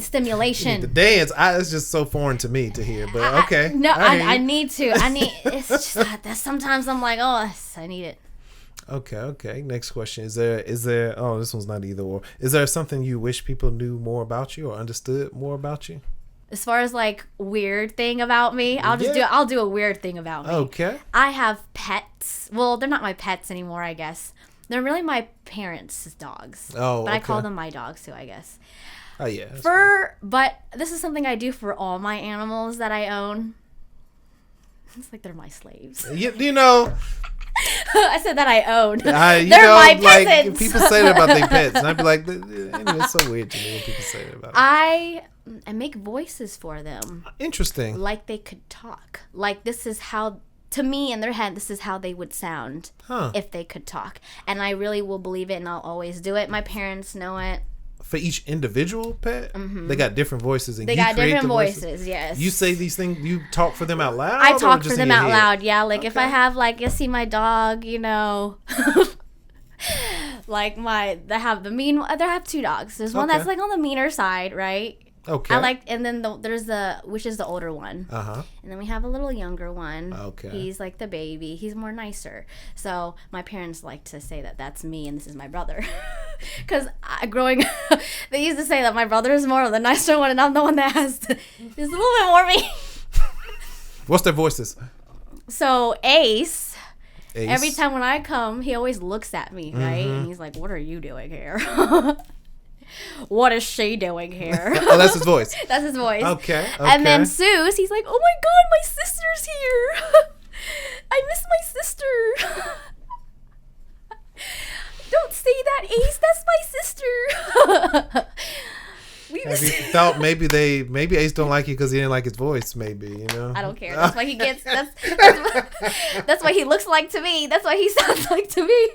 stimulation. You need to dance. It's just so foreign to me to hear, but okay. I need to. It's just that sometimes I'm like, oh, I need it. Okay. Next question. Is there oh, this one's not either or. Is there something you wish people knew more about you or understood more about you? As far as like weird thing about me, I'll do a weird thing about me. Okay. I have pets. Well, they're not my pets anymore, I guess. They're really my parents' dogs. Oh, but I call them my dogs too, I guess. Oh yeah. But this is something I do for all my animals that I own. It's like they're my slaves. You know. I said that I own. They're my peasants. Like, people say that about their pets, and I'd be like, it's so weird to me when people say that about them. I make voices for them. Interesting. Like they could talk. Like this is how, to me in their head, this is how they would sound if they could talk. And I really will believe it, and I'll always do it. My parents know it. For each individual pet, they got different voices, and they got different voices. Yes. You say these things. You talk for them out loud. I talk for them out loud. Yeah, like if I have you see my dog, like they have two dogs. There's one that's like on the meaner side, right? Okay. And then there's which is the older one. And then we have a little younger one. Okay. He's like the baby. He's more nicer. So my parents like to say that that's me and this is my brother. Because growing up, they used to say that my brother is more of the nicer one and I'm the one that has is a little bit more me. What's their voices? So Ace, every time when I come, he always looks at me, right? And he's like, what are you doing here? What is she doing here? Oh, that's his voice. That's his voice. Okay. And then Seuss, he's like, oh my God, my sister's here. I miss my sister. Don't say that, Ace. That's my sister. Have you thought maybe Ace don't like you because he didn't like his voice? Maybe, I don't care. That's why he gets. That's what he looks like to me. That's what he sounds like to me.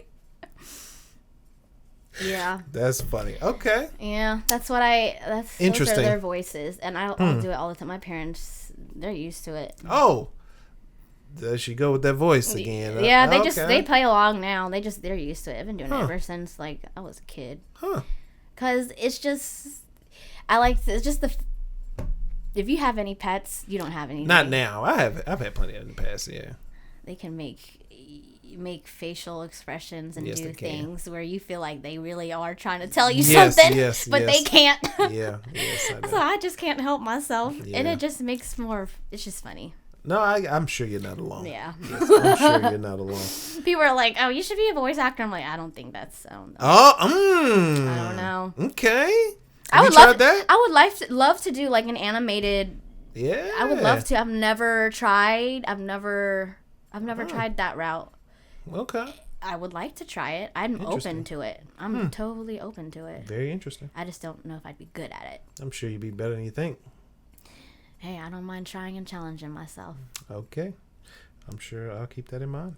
Yeah. That's funny. Okay. Yeah, that's interesting. Those are their voices, and I'll do it all the time. My parents, they're used to it. Oh. There she go with that voice again. Yeah, they play along now. They're used to it. I've been doing it ever since I was a kid. Cause it's just if you have any pets, you don't have any. Not now. I've had plenty in the past. Yeah. They can make facial expressions and do things where you feel like they really are trying to tell you something, but they can't. Yes. So I just can't help myself, and it just makes it's just funny. No, I'm sure you're not alone. Yeah. Yes, I'm sure you're not alone. People are like, oh, you should be a voice actor. I'm like, I don't think that's... I don't know. Okay. I would love to do like an animated... Yeah. I would love to. I've never tried. I've never tried that route. Okay. I would like to try it. I'm open to it. I'm totally open to it. Very interesting. I just don't know if I'd be good at it. I'm sure you'd be better than you think. Hey, I don't mind trying and challenging myself. Okay. I'm sure I'll keep that in mind.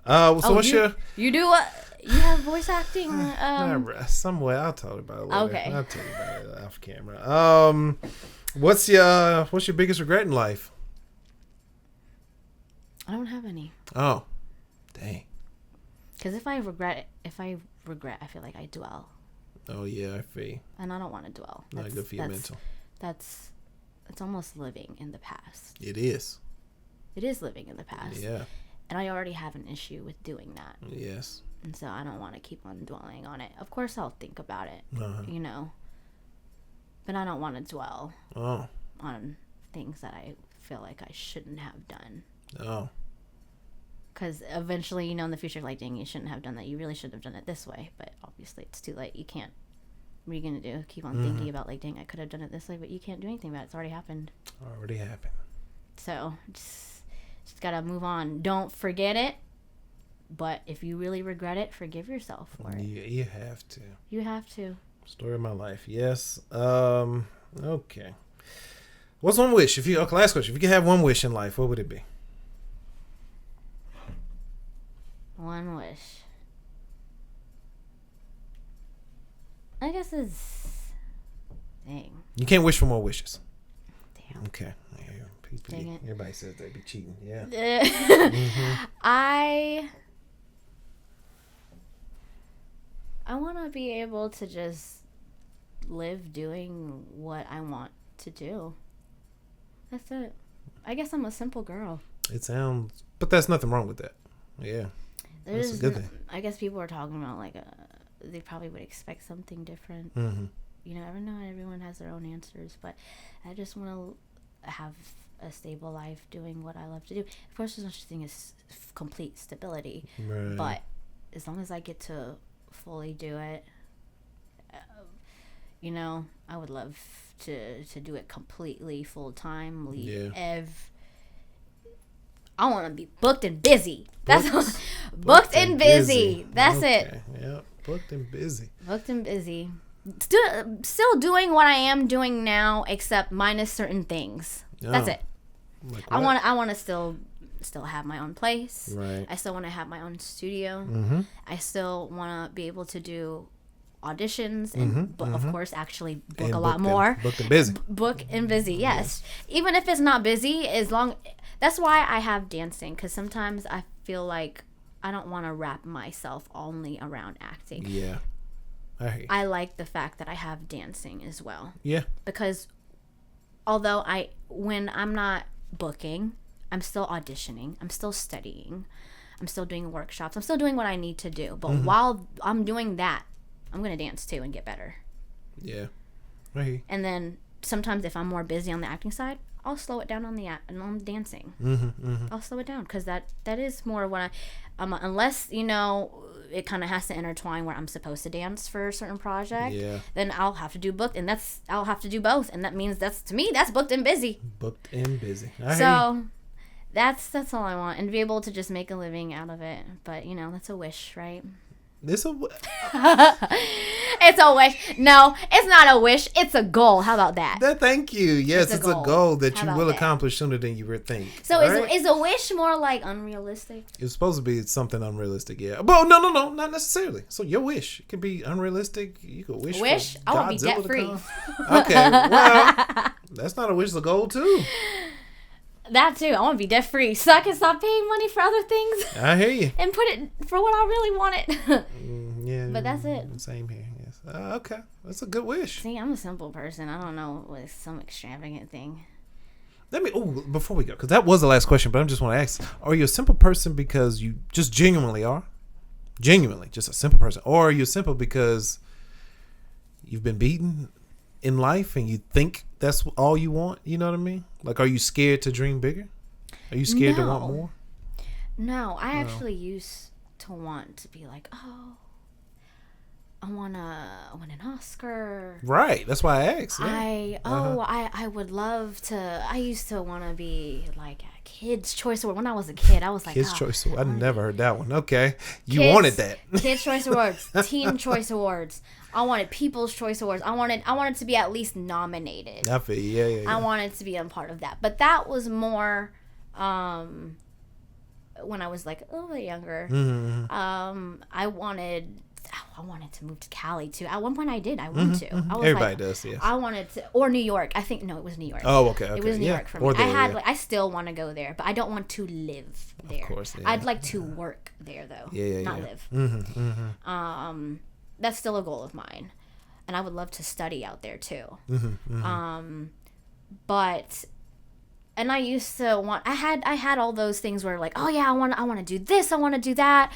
So what's You do what? You have voice acting? Somewhere. I'll tell you about it later. Okay. I'll tell you about it off camera. What's your biggest regret in life? I don't have any. Oh, dang. Because if I regret, I feel like I dwell. Oh yeah, I feel. And I don't want to dwell. Not good for your mental. It's almost living in the past. It is. It is living in the past. Yeah. And I already have an issue with doing that. Yes. And so I don't want to keep on dwelling on it. Of course, I'll think about it, you know. But I don't want to dwell on things that I feel like I shouldn't have done. Oh. Because eventually, you know, in the future, like, dang, you shouldn't have done that. You really should have done it this way. But obviously, it's too late. You can't. What are you going to do? Keep on thinking about, like, dang, I could have done it this way. But you can't do anything about it. It's already happened. So, just got to move on. Don't forget it. But if you really regret it, forgive yourself for it. Yeah, you have to. You have to. Story of my life. Yes. Okay. What's one wish? Last question. If you could have one wish in life, what would it be? One wish. I guess it's... Dang. You can't wish for more wishes. Damn. Okay. Dang it. Everybody says they be cheating. Yeah. I want to be able to just live doing what I want to do. That's it. I guess I'm a simple girl. But there's nothing wrong with that. Yeah. That's a good thing. I guess people are talking about, like, they probably would expect something different. Mm-hmm. You know, everyone has their own answers, but I just want to have a stable life doing what I love to do. Of course, there's no such thing as complete stability, right. But as long as I get to fully do it, you know, I would love to do it completely full time. I want to be booked and busy. That's booked and busy. That's it. Yeah, booked and busy. Booked and busy. Still doing what I am doing now, except minus certain things. Oh. That's it. Like I want to still have my own place. Right. I still want to have my own studio. Mm-hmm. I still want to be able to do auditions and of course actually book and a lot more. Booked and busy. Book and busy. Yes. Even if it's not busy, that's why I have dancing, because sometimes I feel like I don't want to wrap myself only around acting. Yeah. I like the fact that I have dancing as well. Yeah. Because although when I'm not booking, I'm still auditioning, I'm still studying, I'm still doing workshops, I'm still doing what I need to do. But while I'm doing that, I'm going to dance too and get better. Yeah. And then sometimes if I'm more busy on the acting side, I'll slow it down on the dancing. I'll slow it down, because that is more what unless, you know, it kind of has to intertwine where I'm supposed to dance for a certain project. Yeah. Then I'll have to do booked, and I'll have to do both, and that means to me that's booked and busy. Booked and busy. So that's all I want, and to be able to just make a living out of it. But you know, that's a wish, right? It's a wish. No, it's not a wish. It's a goal. How about that? Thank you. Yes, it's a goal that you will accomplish sooner than you would think. So is a wish more like unrealistic? It's supposed to be something unrealistic, yeah. But no, not necessarily. So your wish can be unrealistic. You could wish. I want to be debt free. Okay, well, that's not a wish. It's a goal too. That too. I want to be debt free, so I can stop paying money for other things. I hear you. And put it for what I really wanted. Yeah. But that's it. Same here. Yes. Okay. That's a good wish. See, I'm a simple person. I don't know what some extravagant thing. Before we go, because that was the last question, but I just want to ask: are you a simple person because you just genuinely are? Genuinely, just a simple person, or are you simple because you've been beaten in life and you think that's all you want? You know what I mean? Like, are you scared to dream bigger? Are you scared to want more? No, I actually used to want to be like, oh, I want to win an Oscar. Right. That's why I asked. Yeah. I would love to. I used to want to be like a Kids' Choice Award. When I was a kid, I was like, Kids' Choice Award. I never heard that one. Okay. You wanted that. Kids' Choice Awards, Teen Choice Awards. I wanted People's Choice Awards. I wanted to be at least nominated. I feel you. Yeah. I wanted to be a part of that. But that was more when I was like a little bit younger. Mm-hmm. I wanted I wanted to move to Cali too. At one point I did. I wanted to. I was Everybody does, yes. I wanted to, or New York. I think, no, it was New York. Oh, okay. It was New York for me. Or there, I still want to go there, but I don't want to live there. Of course, yeah. I'd like to work there though. Not live. That's still a goal of mine. And I would love to study out there too. But, and I used to want, I had all those things where like, oh yeah, I want to do this, I want to do that.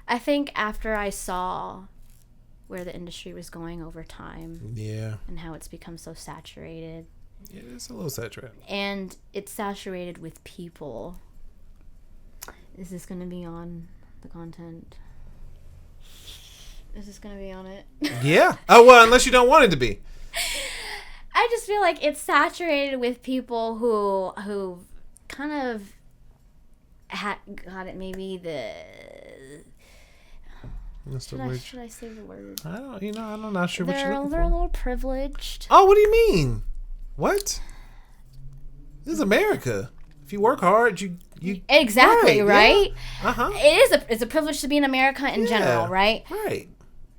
I think after I saw where the industry was going over time. Yeah. And how it's become so saturated. Yeah, it's a little saturated. And it's saturated with people. Is this going to be on the content? Is this going to be on it? Yeah. Oh, well, unless you don't want it to be. I just feel like it's saturated with people who kind of got it, maybe the... Should I say the word? I'm not sure what you're looking for. They're a little privileged. Oh, what do you mean? What? This is America. If you work hard, you exactly right. Yeah. It's a privilege to be in America in general, right? Right.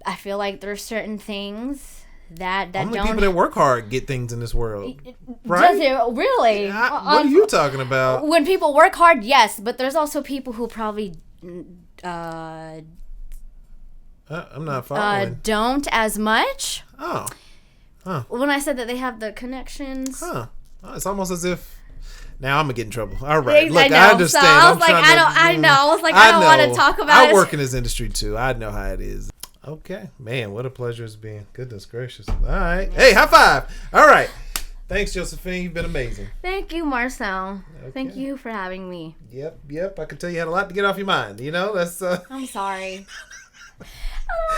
I feel like there's certain things that only don't. People that work hard get things in this world, right? Does it really? What are you talking about? When people work hard, yes, but there's also people who probably. I'm not following. Don't as much. Oh. Huh. When I said that they have the connections. Huh. Oh, it's almost as if. Now I'm gonna get in trouble. All right. Look, I understand. So I was like, I know. I was like, I don't want to talk about it. I work in this industry too. I know how it is. Okay. Man, what a pleasure it's been. Goodness gracious. All right. Hey, high five. All right. Thanks, Jospehine. You've been amazing. Thank you, Marcel. Okay. Thank you for having me. Yep. I can tell you had a lot to get off your mind. That's. I'm sorry.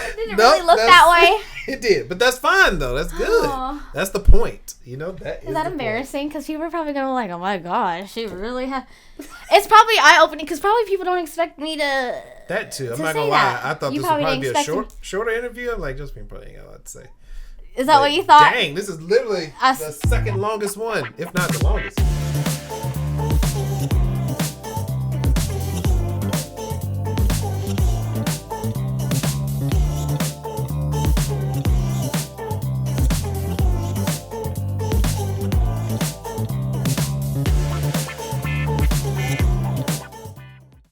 It didn't really look that way. It did, but that's fine though. That's good. That's the point. Is that embarrassing? Because people are probably gonna be like, "Oh my gosh, she really has." It's probably eye opening because probably people don't expect me to. That too. I'm not gonna lie. I thought this would probably be a shorter interview. I'm like, Jospehine probably ain't got a lot to say. Is that what you thought? Dang, this is literally the second longest one, if not the longest.